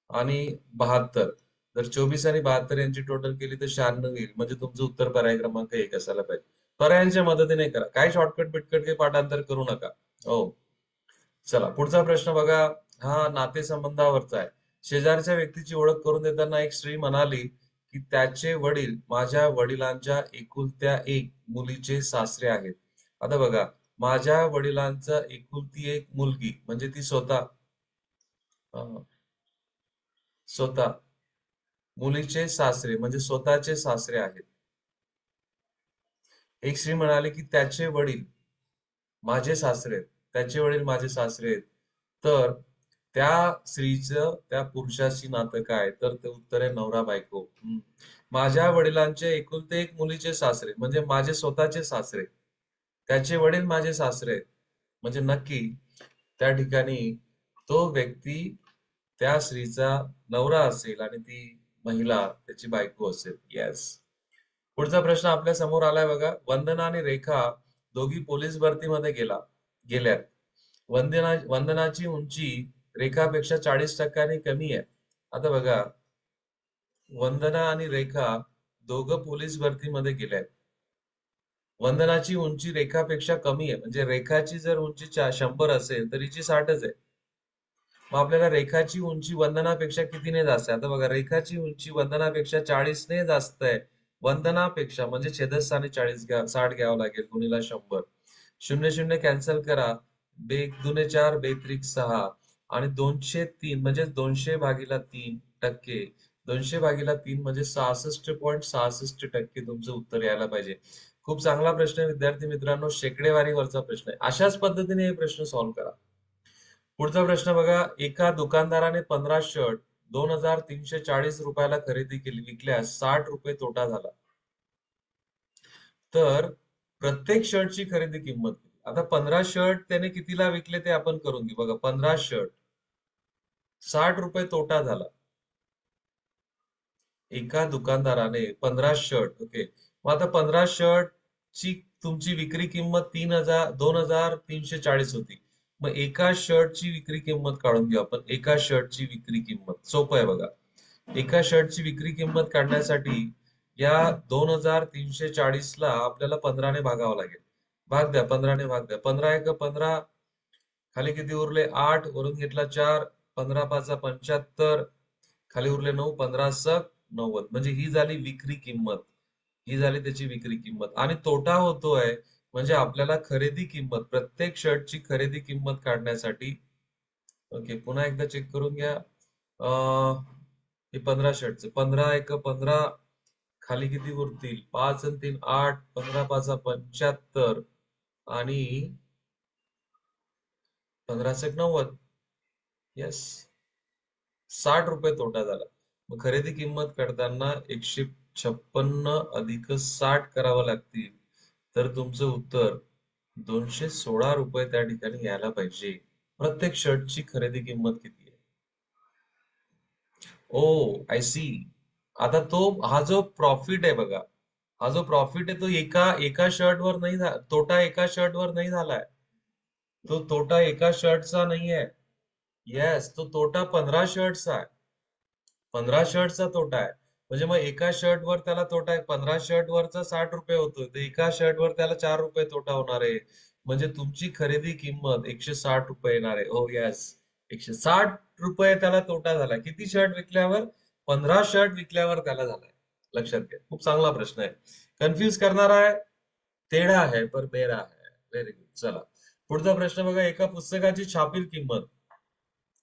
आणि 72. जर 24 आणि 72 यांची टोटल केली तर 96 येईल, म्हणजे तुमचं उत्तर पर्याय क्रमांक 1 असायला पाहिजे. पर्यायांच्या मदतीने करा, काय शॉर्टकट बिटकट काही पाठांतर करू नका. हो. चला पुढचा प्रश्न बघा. हा नातेसंबंधावरचा आहे. शेजारच्या व्यक्तीची ओळख करून देताना एक स्त्री म्हणाली की त्याचे वडील माझ्या वडिलांच्या एकुलत्या एक मुलीचे सासरे आहेत. आता बघा, माझ्या वडिलांचा एकुलती एक मुलगी म्हणजे ती स्वतः, स्वतः मुलीचे सासरे म्हणजे स्वतःचे सासरे आहेत. एक स्त्री म्हणाली की त्याचे वडील माझे सासरे आहेत, त्याचे वडील माझे सासरे आहेत. तर त्या स्त्रीचं त्या पुरुषाशी नातं काय? तर ते उत्तर आहे नवरा बायको. माझ्या वडिलांचे एकुलते एक मुलीचे सासरे म्हणजे माझे स्वतःचे सासरे, त्याचे वडील माझे सासरे आहेत. म्हणजे नक्की त्या ठिकाणी तो व्यक्ती त्या स्त्रीचा नवरा असेल आणि ती महिला त्याची बायको असेल. येस. पुढचा प्रश्न आपल्या समोर आलाय बघा. वंदना आणि रेखा दोघी पोलीस भरतीमध्ये गेल्यात. वंदनाची उंची रेखापेक्षा 40% कमी आहे. आता बघा, वंदना आणि रेखा दोघं पोलीस भरतीमध्ये गेल्यात. वंदनाची उंची रेखापेक्षा कमी आहे, म्हणजे रेखाची जर उंची 100 असेल तर हिची 60च आहे. मग आपल्याला रेखाची उंची वंदनापेक्षा कितीने जास्त आहे? आता बघा, रेखाची उंची वंदनापेक्षा 40ने जास्त आहे. वंदनापेक्षा म्हणजे छेदस्थानी 60 घ्यावं लागेल, गुणीला 100. 0 0 कॅन्सल करा. बेक दुने 4, बेत्रिक 6 आणि 203 म्हणजे 200/3%. 200/3 म्हणजे 66.66% तुमचं उत्तर यायला पाहिजे. खूप चांगला प्रश्न आहे विद्यार्थी मित्रांनो, शेकडेवारीवरचा प्रश्न आहे. अशाच पद्धतीने हे प्रश्न सॉल्व्ह करा. पुढचा प्रश्न बघा. एका दुकानदाराने 15 शर्ट 2,340 रुपयाला खरेदी केली, विकल्यास 60 रुपये तोटा झाला. तर प्रत्येक शर्टची खरेदी किंमत किती? आता 15 शर्ट त्याने कितीला विकले ते आपण करून घेऊ. बघा, 15 शर्ट 60 रुपये तोटा झाला. एका दुकानदाराने 15 शर्ट, ओके. मग आता 15 शर्ट ची तुमची विक्री किंमत 2,340 होती. मग एका शर्टची विक्री किंमत काढून घेऊ आपण. एका शर्टची विक्री किंमत सोपं आहे बघा. एका शर्टची विक्री किंमत काढण्यासाठी या 2,340 ला आपल्याला 15ने भागावं लागेल. भाग द्या, 15ने भाग द्या. 15 एक 15, खाली किती उरले 8, वरून घेतला 4, 15 पाचा 75, खाली उरले 9, 15 सक 90. म्हणजे ही झाली विक्री किंमत. ही झाली त्याची विक्री किंमत. आणि तोटा होतोय म्हणजे आपल्याला खरेदी किंमत, प्रत्येक शर्टची खरेदी किंमत काढण्यासाठी. ओके, पुन्हा एकदा चेक करून घ्या. हे 15 शर्टचे 15 एक 15, खाली किती उरतील 5 आणि 3 8, 15 पाचा 75 आणि 15 सेक 90. येस, 60 रुपये तोटा झाला. मग खरेदी किंमत करताना 156 अधिक 60 करावं लागतील, तर तुमचं उत्तर 216 रुपये त्या ठिकाणी यायला पाहिजे. प्रत्येक शर्टची खरेदी किंमत किती आहे? ओ, आय सी. आता तो हा जो प्रॉफिट आहे बघा, हा जो प्रॉफिट आहे तो एका एका शर्टवर नाही तोटा एका शर्टवर नाही झालाय. तो तोटा एका शर्टचा नाहीये. येस, तो तोटा 15 शर्टचा आहे. 15 शर्टचा तोटा आहे. म्हणजे मग एका शर्टवर त्याला तोटा आहे, 15 शर्टवरचा 60 रुपये होतोय, तर एका शर्टवर त्याला 4 रुपये तोटा होणार आहे. म्हणजे तुमची खरेदी किंमत 160 रुपये येणार आहे. हो यस, 160 रुपये त्याला तोटा झाला. किती शर्ट विकल्यावर? 15 शर्ट विकल्यावर त्याला झालाय. लक्षात घ्या, खूप चांगला प्रश्न आहे. कन्फ्युज करणारा आहे, तेढा आहे पर मेरा आहे. Very good. चला पुढचा प्रश्न बघा. एका पुस्तकाची छापील किंमत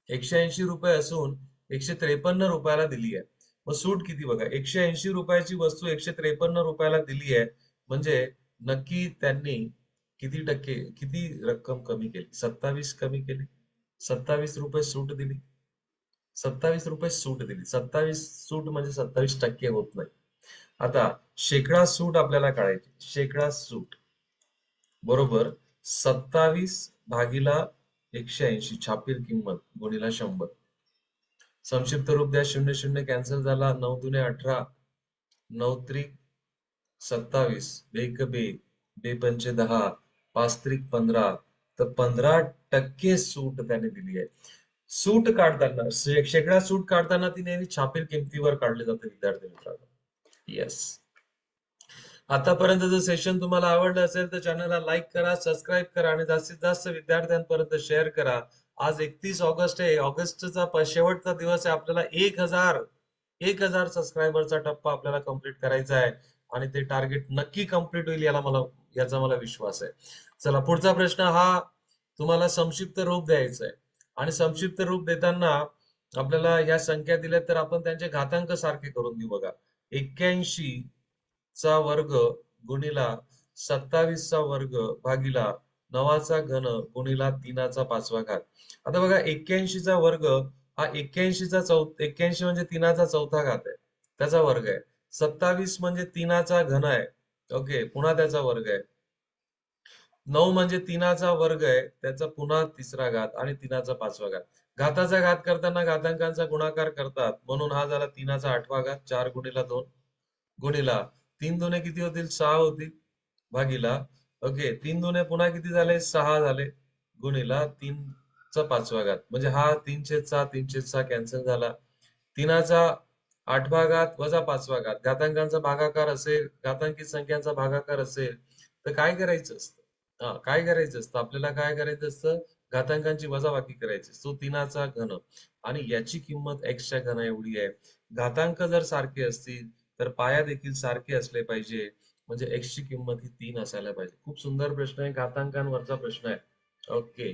180 रुपये असून 153 रुपयाला दिली आहे. मग सूट किती बघा. 180 रुपयाची वस्तू 153 रुपयाला दिली आहे, म्हणजे नक्की त्यांनी किती टक्के, किती रक्कम कमी केली? 27 कमी केली. 27 रुपये सूट दिली. 27 रुपये सूट दिली. 27 सूट म्हणजे 27% होत नाही. आता शेकडा सूट आपल्याला काढायची. शेकडा सूट बरोबर 27 भागीला 180 छापील किंमत गुणिला 100. संक्षिप्त रूप द्या. 0 0 कॅन्सल झाला. 9 दुने 18, 9 त्रिक 27, बेक बे, बे पंचे 10, 5 त्रिक 15. तर 15% सूट त्याने दिली आहे. सूट काढताना, शेकडा सूट काढताना ती नेहमी छापील किमतीवर काढले जाते विद्यार्थी मित्रांनो. येस. आतापर्यंत जर सेशन तुम्हाला आवडलं असेल तर चॅनलला लाईक करा, सबस्क्राईब करा आणि जास्तीत जास्त विद्यार्थ्यांपर्यंत शेअर करा. आज 31 ऑगस्ट आहे. ऑगस्टचा शेवटचा दिवस आहे. आपल्याला 1000 सबस्क्रायबरचा टप्पा आपल्याला कंप्लीट करायचा आहे आणि ते टार्गेट नक्की कंप्लीट होईल, याचा मला विश्वास आहे. चला पुढचा प्रश्न हा तुम्हाला संक्षिप्त रूप द्यायचा आहे. आणि संक्षिप्त रूप देताना आपल्याला या संख्या दिल्या तर आपण त्यांचे घातांक सारखे करून घेऊ बघा. 81 चा वर्ग गुणिला 27 चा वर्ग भागिला 9चा घन गुणिला 3चा 5वा घात. आता बघा 81 चा वर्ग हा 81 म्हणजे 3चा 4था घात आहे, त्याचा वर्ग आहे. 27 म्हणजे 3चा घन आहे. ओके, पुन्हा त्याचा वर्ग आहे. 9 म्हणजे 3चा वर्ग आहे, त्याचा पुन्हा 3रा घात आणि 3चा 5वा घात. घाताचा घात करताना घातांकांचा गुणाकार करतात, म्हणून हा झाला 3चा 8वा घात. 4 गुणिला 2 गुणिला 3 दुने किती होतील? 6 होतील भागीला. ओके, 3 दुने पुन्हा किती झाले? 6 झाले गुणिला 3चा 5वा घात. म्हणजे हा 3/6 3/6 कॅन्सल झाला. 3चा 8वा घात वजा 5वा घात. घातांकांचा भागाकार असेल, घातांकित संख्यांचा भागाकार असेल तर काय करायचं असतं? काय करायचं असतं आपल्याला? काय करायचं असतं? घातांकांची वजाबाकी करायची. तो 3चा घन आणि याची किंमत x च्या घना एवढी आहे. घातांक जर सारखे असतील तर पाया देखील सारखे असले पाहिजे, म्हणजे x ची किंमत ही 3 असायला पाहिजे. खूप सुंदर प्रश्न आहे, घातांकांवरचा प्रश्न आहे. ओके,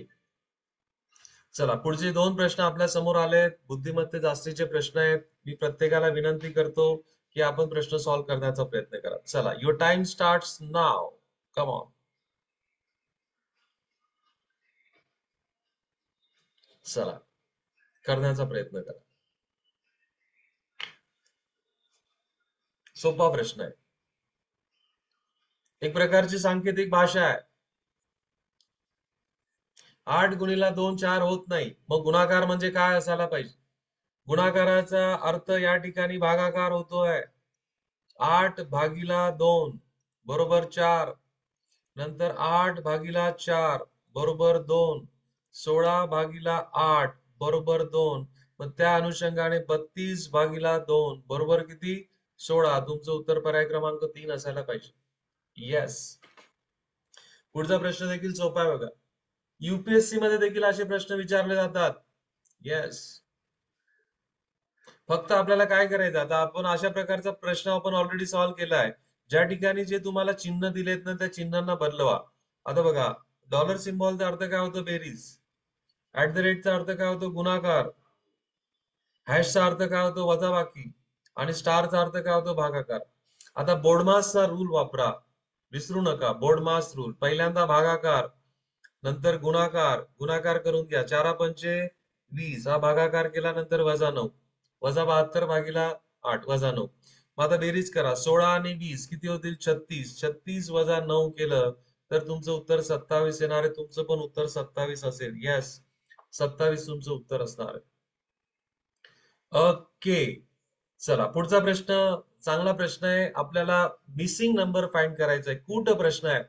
चला पुढचे 2 प्रश्न आपल्या समोर आलेत. बुद्धिमत्ते जास्तीचे प्रश्न आहेत. मी प्रत्येकाला विनंती करतो की आपण प्रश्न सॉल्व्ह करण्याचा प्रयत्न करा. चला, your time starts now. Come on. चला करण्याचा प्रयत्न करा. सोपा प्रश्न आहे. एक प्रकारची सांकेतिक भाषा आहे. 8 गुणिला 2 4 होत नाही. मग गुणाकार म्हणजे काय असायला पाहिजे? गुणाकाराचा अर्थ या ठिकाणी भागाकार होतोय. 8 भागीला 2 बरोबर 4. नंतर 8 भागीला 4 बरोबर 2. 16 भागीला 8 बरोबर 2. मग त्या अनुषंगाने 32 भागीला 2 बरोबर किती? 16. तुमचं उत्तर पर्याय क्रमांक 3 असायला पाहिजे. येस. पुढचा प्रश्न देखील सोपा आहे बघा. युपीएससी मध्ये देखील असे प्रश्न विचारले जातात. येस. फक्त आपल्याला काय करायचं, आता आपण अशा प्रकारचा प्रश्न आपण ऑलरेडी सॉल्व्ह केला आहे. ज्या ठिकाणी जे तुम्हाला चिन्ह दिलेत ना त्या चिन्हांना बदलवा. आता बघा, डॉलर सिम्बॉलचा अर्थ काय होतो? बेरीज. ऍट द रेटचा अर्थ काय होतो? गुणाकार. हॅशचा अर्थ काय होतो? वजाबाकी. आणि स्टारचा अर्थ काय होतो? भागाकार. आता बोर्डमासचा रूल वापरा, विसरू नका. बोर्डमास रूल, पहिल्यांदा भागाकार, नंतर गुणाकार. गुणाकार करून घ्या, 4×5 = 20, हा भागाकार केल्यानंतर -9, -72 भागीला 8, -9. मग आता बेरीज करा, 16 आणि 20 किती होतील? 36. 36 - 9 केलं तर तुमचं उत्तर 27 येणार आहे. तुमचं पण उत्तर 27 असेल. येस, 27 तुमचं उत्तर असणार आहे. ओके, चला पुढचा प्रश्न. चांगला प्रश्न आहे. आपल्याला मिसिंग नंबर फाइंड करायचा आहे. कूट प्रश्न आहे,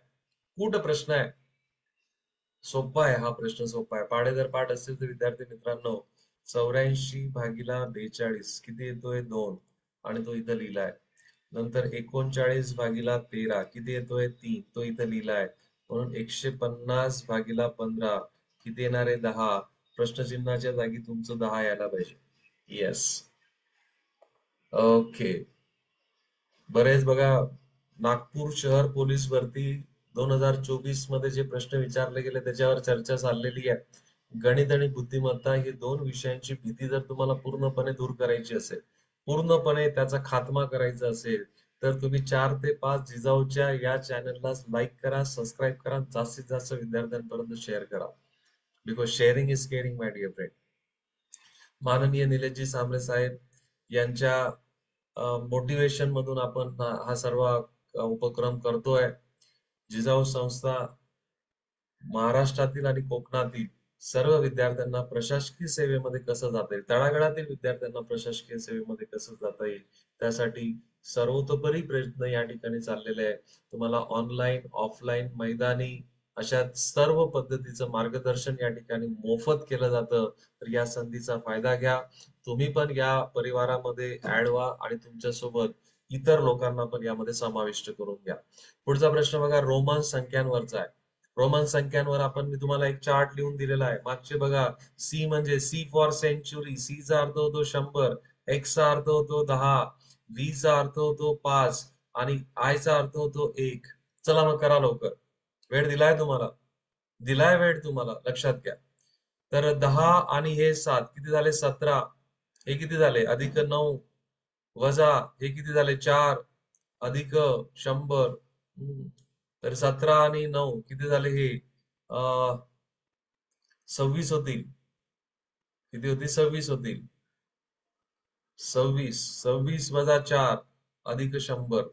कूट प्रश्न आहे. सोपा आहे हा प्रश्न, सोपा आहे. पाढे जर पाठ असेल तर विद्यार्थी मित्रांनो, 84/42 किती येतोय? 2. आणि तो इथं लिहिलाय. नंतर 39/13 किती येतोय? 3, तो इथं लिहिलाय. म्हणून 150/15 किती येणार आहे? 10. प्रश्नचिन्हाच्या जागी तुमचं 10 यायला पाहिजे. येस. ओके. बरेच बघा, नागपूर शहर पोलीस भरती 2024 मध्ये जे प्रश्न विचारले गेले त्याच्यावर चर्चा चाललेली आहे. गणित आणि बुद्धिमत्ता हे दोन विषयांची भीती जर तुम्हाला पूर्णपणे दूर करायची असेल, पूर्णपणे त्याचा खात्मा करायचा असेल, तर तुम्ही 4 ते 5 जिजाऊच्या या चॅनलला लाईक करा, सबस्क्राईब करा, जास्तीत जास्त विद्यार्थ्यांपर्यंत शेअर करा. Because sharing is caring, my dear friend. माननीय निलेशजी सांबरे साहेब यांच्या मोटिवेशन मधून आपण हा सर्व उपक्रम करतोय. जिजाऊ संस्था महाराष्ट्रातील आणि कोकणातील सर्व विद्यार्थ्यांना प्रशासकीय सेवेमध्ये कसं जाता येईल, तळागाळातील विद्यार्थ्यांना प्रशासकीय सेवेमध्ये कसं जाता येईल, त्यासाठी सर्वतोपरी प्रयत्न या ठिकाणी चाललेले आहे. तुम्हाला ऑनलाईन, ऑफलाईन, मैदानी अशा सर्व पद्धतीचं मार्गदर्शन या ठिकाणी मोफत केलं जातं. तर या संधीचा फायदा घ्या. तुम्ही पण या परिवारामध्ये ऍड व्हा आणि तुमच्यासोबत इतर लोकांना पण यामध्ये समाविष्ट करून घ्या. पुढचा प्रश्न बघा, रोमन संख्यांवरचा आहे. रोमन संख्यांवर आपण, मी तुम्हाला एक चार्ट लिहून दिलेला आहे. मागचे बघा, सी म्हणजे सी फॉर सेंचुरी, सी चा अर्थ होतो 100, एक्स चा अर्थ होतो 10, व्ही चा अर्थ होतो 5 आणि आय चा अर्थ होतो 1. चला मग करा लवकर, वेळ दिलाय तुम्हाला, दिलाय वेळ तुम्हाला, लक्षात घ्या. तर 10 आणि हे 7 किती झाले? 17. हे किती झाले? अधिक 9 वजा हे किती झाले? 4 अधिक 100. तर 17 आणि 9 किती झाले? हे 26 होतील. किती होतील? 26 होतील. 26. 26 वजा 4 अधिक 100.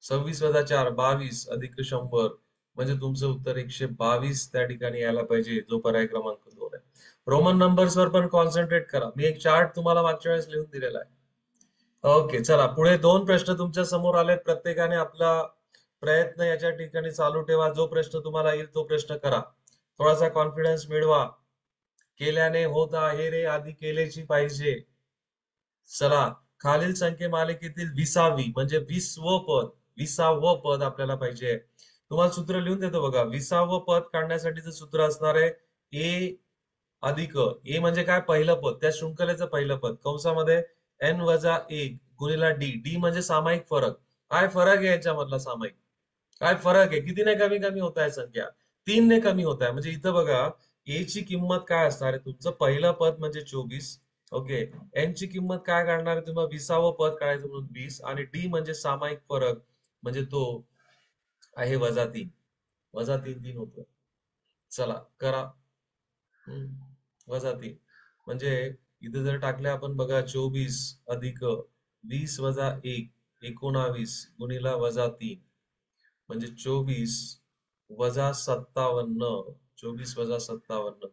26 वजा 4 22 अधिक 100. म्हणजे तुमचं उत्तर 122 त्या ठिकाणी यायला पाहिजे, जो पर्याय क्रमांक 2 आहे. रोमन नंबर्स वर पण कॉन्सन्ट्रेट करा. मी एक चार्ट तुम्हाला मागच्या वेळेस लिहून दिलेला आहे. ओके, चला पुढे 2 प्रश्न तुमच्या समोर आलेत. प्रत्येकाने आपला प्रयत्न याच्या ठिकाणी चालू ठेवा. जो प्रश्न तुम्हाला येईल तो प्रश्न करा. थोडासा कॉन्फिडन्स मिळवा. केल्याने होत आहे रे, आधी केलेची पाहिजे. चला, खालील संख्ये मालिकेतील 20वी म्हणजे 20वं पद, 20वं पद आपल्याला पाहिजे. तुम्हाला सूत्र लिहून देतो बघा. 20वं पद काढण्यासाठीचं सूत्र असणार आहे ए अधिक, ए म्हणजे काय? पहिलं पद, त्या शृंखलेचं पहिलं पद, कंसामध्ये n-1 गुणिला डी. डी म्हणजे सामायिक फरक. काय फरक आहे याच्यामधला सामायिक? काय फरक आहे? कितीने कमी कमी होत आहे संख्या? 3ने कमी होत आहे. म्हणजे इथं बघा, ए ची किंमत काय असणार आहे? तुमचं पहिलं पद म्हणजे 24. ओके, एन ची किंमत काय काढणार आहे? तुम्हाला 20वं पद काढायचं म्हणून 20, आणि डी म्हणजे सामायिक फरक, म्हणजे तो आहे -3. -3 होतो. चला करा. -3 म्हणजे इथे जर टाकले आपण बघा, 24 अधिक 20 वजा 1 19 गुणिला -3 म्हणजे 24 वजा 57. 24 वजा 57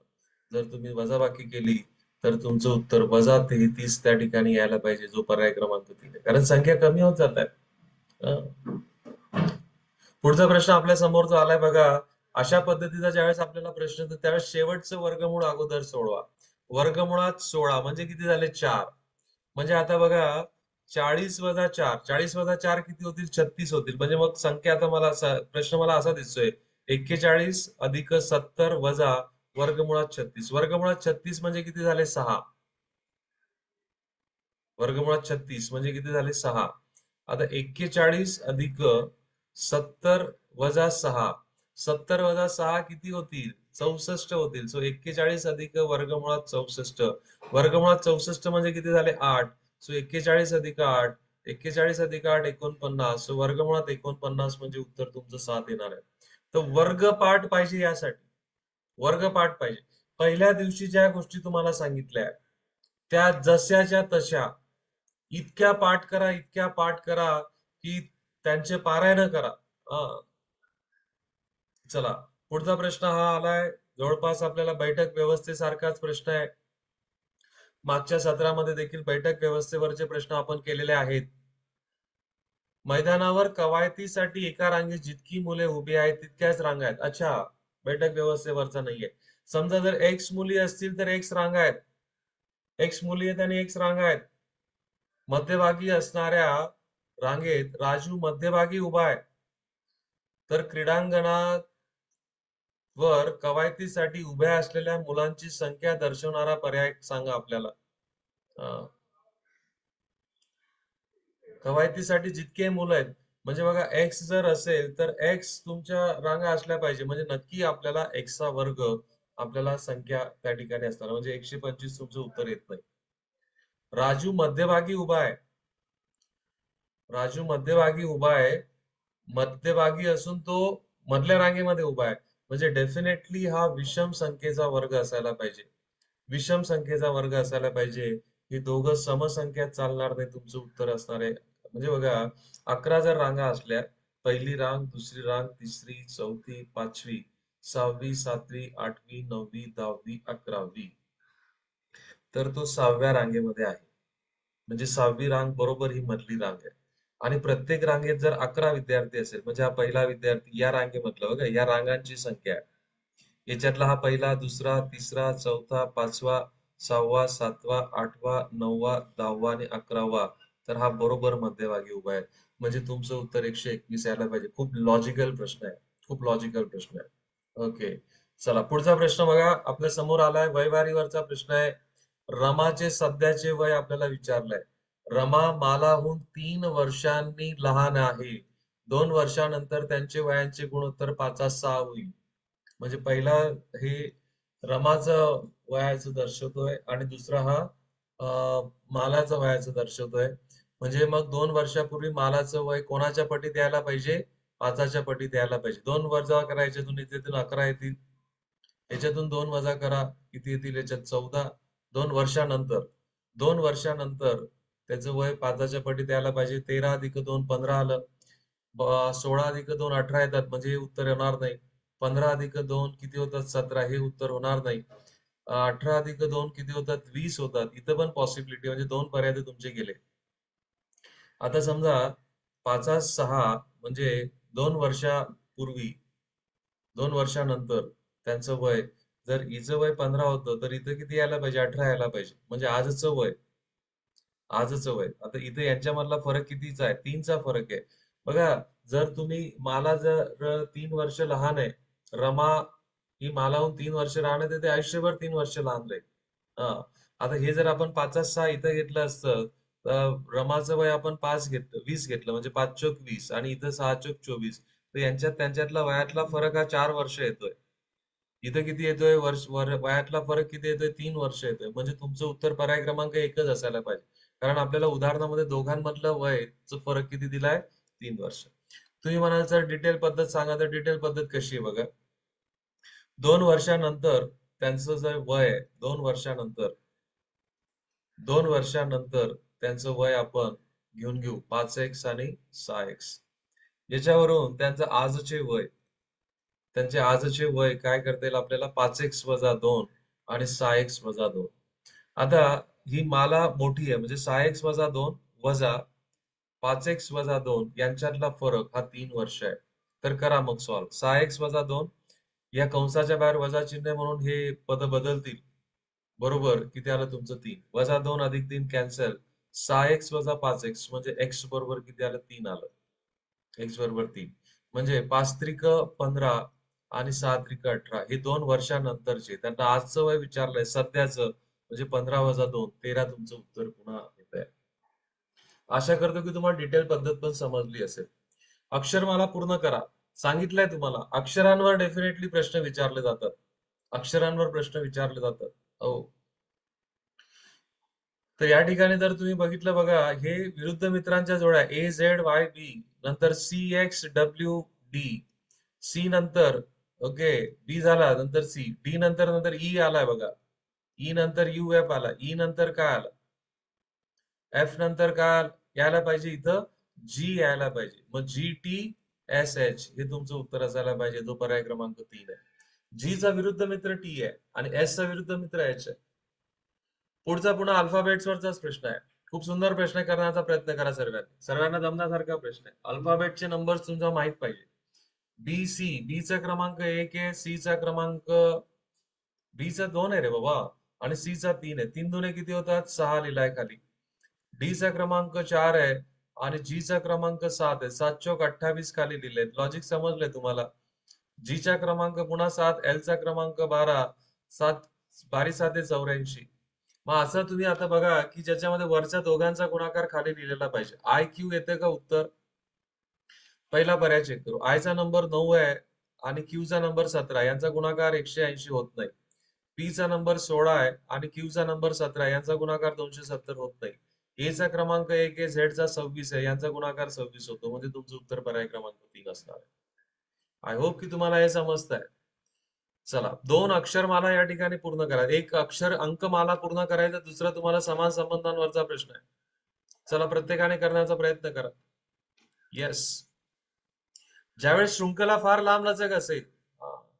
जर तुम्ही वजाबाकी केली तर तुमचं उत्तर -33 त्या ठिकाणी यायला पाहिजे, जो पर्याय क्रमांक 3 आहे. कारण संख्या कमी होत जात आहे. पुढचा प्रश्न आपल्या समोर जो आलाय बघा, अशा पद्धतीचा ज्यावेळेस आपल्याला प्रश्न येतो त्यावेळेस शेवटचं वर्गमूळ अगोदर सोडवा. वर्गमुळात 16 म्हणजे किती झाले? 4. म्हणजे आता बघा, 40 वजा 4, 40 वजा 4 किती होतील? 36 होतील. म्हणजे मग संख्या, आता मला प्रश्न मला असा दिसतोय, 41 अधिक 70 वजा वर्गमुळात 36. वर्गमुळात 36 म्हणजे किती झाले? 6. वर्गमुळात 36 म्हणजे किती झाले? 6. आता 41 अधिक 70 वजा 6. 70 वजा 6 किती होतील? 64 होतील. सो 41 अधिक वर्गमुळात 64. वर्गमुळात 64 म्हणजे किती झाले? 8. सो 41 अधिक 8. 41 अधिक 8 49. सो वर्गमुळात 49 म्हणजे उत्तर तुमचं 7 येणार आहे. तर वर्गपाठ पाहिजे यासाठी. वर्गपाठ पाहिजे. पहिल्या दिवशी ज्या गोष्टी तुम्हाला सांगितल्या त्या जशाच्या तशा इतक्या पाठ करा, इतक्या पाठ करा की त्यांचे पारायण करा. चला, पुढचा प्रश्न हा आलाय जवळपास आपल्याला बैठक व्यवस्थेसारखाच प्रश्न आहे. मागच्या सत्रामध्ये देखील बैठक व्यवस्थेवरचे प्रश्न आपण केलेले आहेत. मैदानावर कवायतीसाठी एका रांगेत जितकी मुले उभी आहेत तितक्याच रांगा आहेत. अच्छा, बैठक व्यवस्थेवरचा नाहीये. समजा जर एक्स मुली असतील तर एक्स रांगा आहेत. एक्स मुली आहेत आणि एक्स रांगा आहेत. मध्यभागी असणाऱ्या रांगेत राजू मध्यभागी उभा आहे. तर क्रीडांगणावर कवायतीसाठी उभ्या असलेल्या मुलांची संख्या दर्शवणारा पर्याय सांगा आपल्याला. कवायतीसाठी जितके मुलं आहेत म्हणजे बघा एक्स जर असेल तर एक्स तुमच्या रांगा असल्या पाहिजे म्हणजे नक्की आपल्याला एक्सचा वर्ग आपल्याला संख्या त्या ठिकाणी असणार म्हणजे 125 तुमचं उत्तर येत नाही. राजू मध्यभागी उभा आहे. राजू मध्यभागी उभा आहे. मध्यभागी असून तो मधल्या रांगेमध्ये उभा आहे म्हणजे डेफिनेटली हा विषम संख्येचा वर्ग असायला पाहिजे. विषम संख्येचा वर्ग असायला पाहिजे. ही दोघं समसंख्यात चालणार नाही. तुमचं उत्तर असणार आहे म्हणजे बघा 11 जर रांगा असल्या पहिली रांग, दुसरी रांग, तिसरी, चौथी, पाचवी, 6वी, 7वी, 8वी, 9वी, 10वी, 11वी, तर तो 6व्या रांगेमध्ये आहे. म्हणजे 6वी रांग बरोबर ही मधली रांग आहे. आणि प्रत्येक रांगेत जर 11 विद्यार्थी असेल म्हणजे हा पहिला विद्यार्थी या रांगेमधला बघा या रांगांची संख्या आहे. याच्यातला हा पहिला, दुसरा, तिसरा, चौथा, पाचवा, 6वा, 7वा, 8वा, 9वा, 10वा आणि 11वा, तर हा बरोबर मध्यभागी उभा आहे. म्हणजे तुमचं उत्तर 121 यायला पाहिजे. खूप लॉजिकल प्रश्न आहे. खूप लॉजिकल प्रश्न आहे. ओके, चला पुढचा प्रश्न बघा आपल्या समोर आलाय. वयवारीवरचा प्रश्न आहे. रमाचे सध्याचे वय आपल्याला विचारलंय. रमा मालाहून 3 वर्षांनी लहान आहे. 2 वर्षानंतर त्यांचे वयांचे गुणोत्तर 5:6 होईल. म्हणजे पहिला हे रमाचं वयाचं दर्शवतोय आणि दुसरा हा मालाचं वयाचं दर्शवतोय. म्हणजे मग 2 वर्षापूर्वी मालाचं वय कोणाच्या पटीत यायला पाहिजे? 5च्या पटीत यायला पाहिजे. 2 वजा करायचे याच्यातून 11 येतील. याच्यातून 2 वजा करा किती येतील? याच्यात 14. 2 वर्षानंतर 2 वर्षानंतर त्याचं वय 5च्या पटीत यायला पाहिजे. 13 अधिक 2 15 आलं. 16 अधिक 2 18 येतात म्हणजे हे उत्तर येणार नाही. 15 अधिक 2 किती होतात? 17. हे उत्तर होणार नाही. 18 अधिक 2 किती होतात? 20 होतात. इथं पण पॉसिबिलिटी म्हणजे 2 पर्याय तुमचे गेले. आता समजा 5:6 म्हणजे 2 वर्षापूर्वी 2 वर्षानंतर त्यांचं वय जर हिचं वय 15 होतं तर इथं किती यायला पाहिजे? 18 यायला पाहिजे. म्हणजे आजचं वय आता इथे यांच्यामधला फरक कितीचा आहे? 3चा फरक आहे. बघा जर तुम्ही मला जर 3 वर्ष लहान आहे, रमा ही मालाहून 3 वर्ष लहान आहे तर ते आयुष्यभर 3 वर्ष लहान राहील. हा, आता हे जर आपण 5:6 इथं घेतलं असतं तर रमाचं वय आपण 20 घेतलं म्हणजे 5 चोक 20 आणि इथं 6 चोक 24. तर त्यांच्यातला वयातला फरक हा 4 वर्ष येतोय. इथं किती येतोय? वयातला फरक किती येतोय? 3 वर्ष येतोय. म्हणजे तुमचं उत्तर पर्याय क्रमांक एकच असायला पाहिजे. कारण आपल्याला उदाहरणामध्ये दोघांमधलं वयच फरक किती दिलाय? 3 वर्ष. तुम्ही म्हणाल सर डिटेल पद्धत सांगा, तर डिटेल पद्धत कशी आहे बघा. 2 वर्षानंतर त्यांचं जर वय आहे, 2 वर्षानंतर त्यांचं वय आपण घेऊन घेऊ 5x आणि 6x. याच्यावरून त्यांचे आजचे वय काय करता येईल आपल्याला? 5x वजा 2 आणि 6x वजा 2. आता ही माला मोठी आहे म्हणजे 6x वजा 2 वजा 5x वजा 2 यांच्यातला फरक हा 3 वर्ष आहे. तर करा मग सॉल्व. 6x वजा 2 या कंसाच्या बाहेर वजा चिन्ह म्हणून हे पद बदलतील. बरोबर किती आलं तुमचं? 3 वजा 2 अधिक 3 कॅन्सल. 6x वजा 5x म्हणजे x बरोबर किती आलं? 3 आलं. x बरोबर 3 म्हणजे 5 त्रिक 15 आणि 6 त्रिक 18 हे 2 वर्षानंतरचे. त्यांना आजचं वय विचारलंय, सध्याचं म्हणजे 15 - 2 13 तुमचं उत्तर पुन्हा येत आहे. आशा करतो की तुम्हाला डिटेल पद्धत पण समजली असेल. अक्षरमाला पूर्ण करा. सांगितलंय तुम्हाला, अक्षरांवर डेफिनेटली प्रश्न विचारले जातात. अक्षरांवर प्रश्न विचारले जातात. हो. तर या ठिकाणी जर तुम्ही बघितलं बघा, हे विरुद्ध मित्रांच्या जोड्या AZYB, नंतर CXWD, सी नंतर, ओके, डी झाला, नंतर सी, डी नंतर नंतर ई आलाय बघा, ई नंतर UF आला, ई नंतर काय आला, एफ नंतर काय यायला पाहिजे इथं, जी यायला पाहिजे. मग GTSH हे तुमचं उत्तर असायला पाहिजे, जो पर्याय क्रमांक 3 आहे. जी चा विरुद्ध मित्र टी आहे आणि एस चा विरुद्ध मित्र एच आहे. पुढचा पुन्हा अल्फाबेट्स वरचाच प्रश्न आहे. खूप सुंदर प्रश्न करण्याचा प्रयत्न करा सर्वांनी. सर्वांना जमण्यासारखा प्रश्न आहे. अल्फाबेटचे नंबर्स तुमचा माहित पाहिजे. BC, बी चा क्रमांक 1 आहे, सी चा क्रमांक, बी चा 2 आहे रे बाबा, आणि सी चा 3 आहे. 3 दुने किती होतात? 6 लिहिलाय खाली. डी चा क्रमांक 4 आहे आणि जी चा क्रमांक 7 आहे. 7 चौक 28 खाली लिहिले. लॉजिक समजले तुम्हाला? जी चा क्रमांक पुन्हा 7, एल चा क्रमांक 12, 7 12 7 84. मग असं तुम्ही आता बघा की ज्याच्यामध्ये वरच्या दोघांचा गुणाकार खाली लिहिलेला पाहिजे. IQ येते का उत्तर? पहिला पर्याय चेक करू. आय चा नंबर 9 आहे आणि क्यू चा नंबर 17, यांचा गुणाकार 180 होत नाही. पी चा नंबर 16 आहे आणि क्यू चा नंबर 17, यांचा गुणाकार 270 होत नाही. ए चा क्रमांक 1 आहे, झेड चा 26 आहे, यांचा गुणाकार 26 होतो. म्हणजे तुमचं उत्तर पर्याय क्रमांक 3 असणार आहे. आय होप की तुम्हाला हे समजतंय. चला, 2 अक्षरमाला या ठिकाणी पूर्ण करा. एक अक्षर अंकमाला पूर्ण करायचं, दुसरा तुम्हाला समान संबंधांवरचा प्रश्न आहे. चला, प्रत्येकाने करण्याचा प्रयत्न करा. येस. ज्यावेळेस शृंखला फार लांब लचक असेल,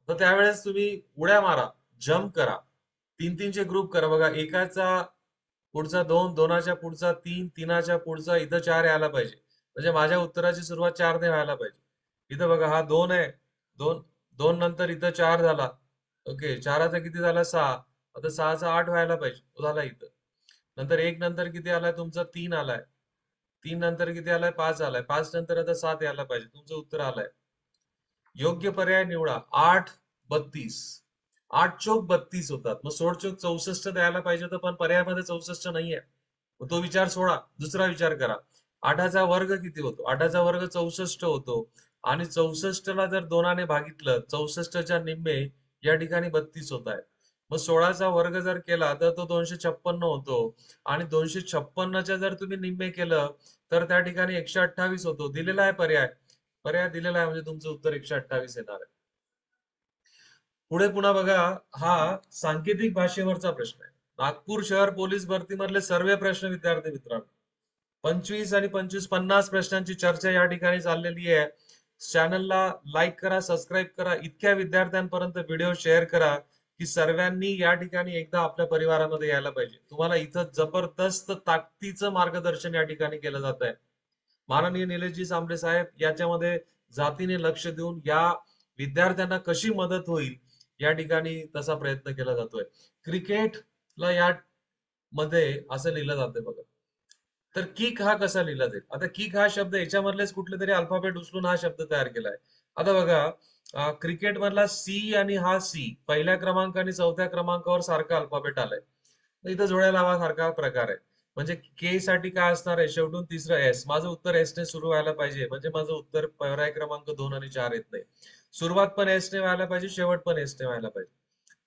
तर त्यावेळेस तुम्ही उड्या मारा, जम्प करा, 3-3चे ग्रुप करा. बघा, एकाचा पुढचा 2, 2च्या पुढचा 3, 3च्या पुढचा इथं 4 यायला पाहिजे. म्हणजे माझ्या उत्तराची सुरुवात 4 ने व्हायला पाहिजे. इथं बघा, हा 2 आहे, 2, 2 नंतर इथं 4 झाला. ओके, 4चा किती झाला? 6. आता 6चा 8 व्हायला पाहिजे, तो झाला इथं. नंतर 1 नंतर किती आलाय तुमचा? 3 आलाय. 3 नंतर किती आलाय? 5 आलाय. 5 नंतर आता 7 यायला पाहिजे, तुमचं उत्तर आलंय. योग्य पर्याय निवडा. 8 32, 8 चोक 32 होतात. मग 16 चोक 64 द्यायला पाहिजे होतं, पण पर्यायामध्ये 64 नाहीये. तो विचार सोडा, दुसरा विचार करा. 8चा वर्ग किती होतो? 8चा वर्ग 64 होतो आणि 64ला जर 2ने भागितलं, 64च्या निम्मे या ठिकाणी 32 होत आहे. मग 16चा वर्ग जर केला तर तो 256 होतो आणि 256च्या जर तुम्ही निम्मे केलं तर त्या ठिकाणी 128 होतो. दिलेला आहे पर्याय, पर्याय दिलेला आहे, म्हणजे तुमचं उत्तर 128 येणार आहे. पुढे पुन्हा बघा, हा सांकेतिक भाषेवरचा प्रश्न आहे. नागपूर शहर पोलीस भरती मधले सर्व प्रश्न विद्यार्थी मित्रांनो, 25 आणि 25 50 प्रश्नांची चर्चा या ठिकाणी चाललेली आहे. चॅनलला लाईक करा, सबस्क्राईब करा, इतक्या विद्यार्थ्यांपर्यंत व्हिडिओ शेअर करा की सर्वांनी या ठिकाणी एकदा आपल्या परिवारामध्ये यायला पाहिजे. तुम्हाला इथं जबरदस्त ताकदीचं मार्गदर्शन या ठिकाणी केलं जात आहे. माननीय निलेशजी सांबरे साहेब याच्यामध्ये जातीने लक्ष देऊन या विद्यार्थ्यांना कशी मदत होईल या ठिकाणी तसा प्रयत्न केला जातोय. क्रिकेटला या मध्ये असं लिहिलं जातंय बघा. तर किक हा कसा लिहिला जाईल? आता किक हा शब्द याच्यामधलेच कुठले तरी अल्फाबेट उचलून हा शब्द तयार केलाय. आता बघा, क्रिकेट मधला सी आणि हा सी पहिल्या क्रमांक आणि चौथ्या क्रमांकावर सारखा अल्फाबेट आलाय. इथं जोड्या लावा सारखा प्रकार आहे. म्हणजे के साठी काय असणार आहे? शेवटून तिसरं एस. माझं उत्तर एस ने सुरू व्हायला पाहिजे, म्हणजे माझं उत्तर पर्याय क्रमांक 2 आणि 4 येत नाही. सुरुवात पण एस ने व्हायला पाहिजे, शेवट पण एस ने व्हायला पाहिजे.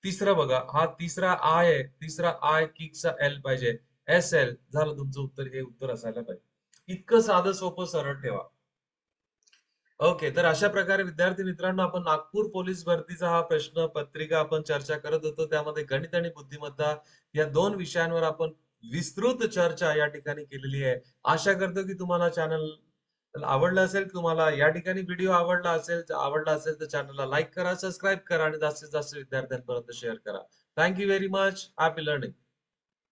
तिसरं बघा, हा तिसरा आय आहे, तिसरा आय किकचा एल पाहिजे, SL झालं तुमचं उत्तर. हे उत्तर असायला पाहिजे. इतकं साधं सोपं सरळ ठेवा. ओके, तर अशा प्रकारे विद्यार्थी मित्रांनो, आपण नागपूर पोलीस भरतीचा हा प्रश्न पत्रिका आपण चर्चा करत होतो. त्यामध्ये गणित आणि बुद्धिमत्ता या 2 विषयांवर आपण विस्तृत चर्चा या ठिकाणी केलेली आहे. आशा करतो की तुम्हाला चॅनल आवडलं असेल. तुम्हाला या ठिकाणी व्हिडिओ आवडला असेल तर चॅनलला लाईक करा, सबस्क्राईब करा आणि जास्तीत जास्त विद्यार्थ्यांपर्यंत शेअर करा. Thank you very much. Happy learning.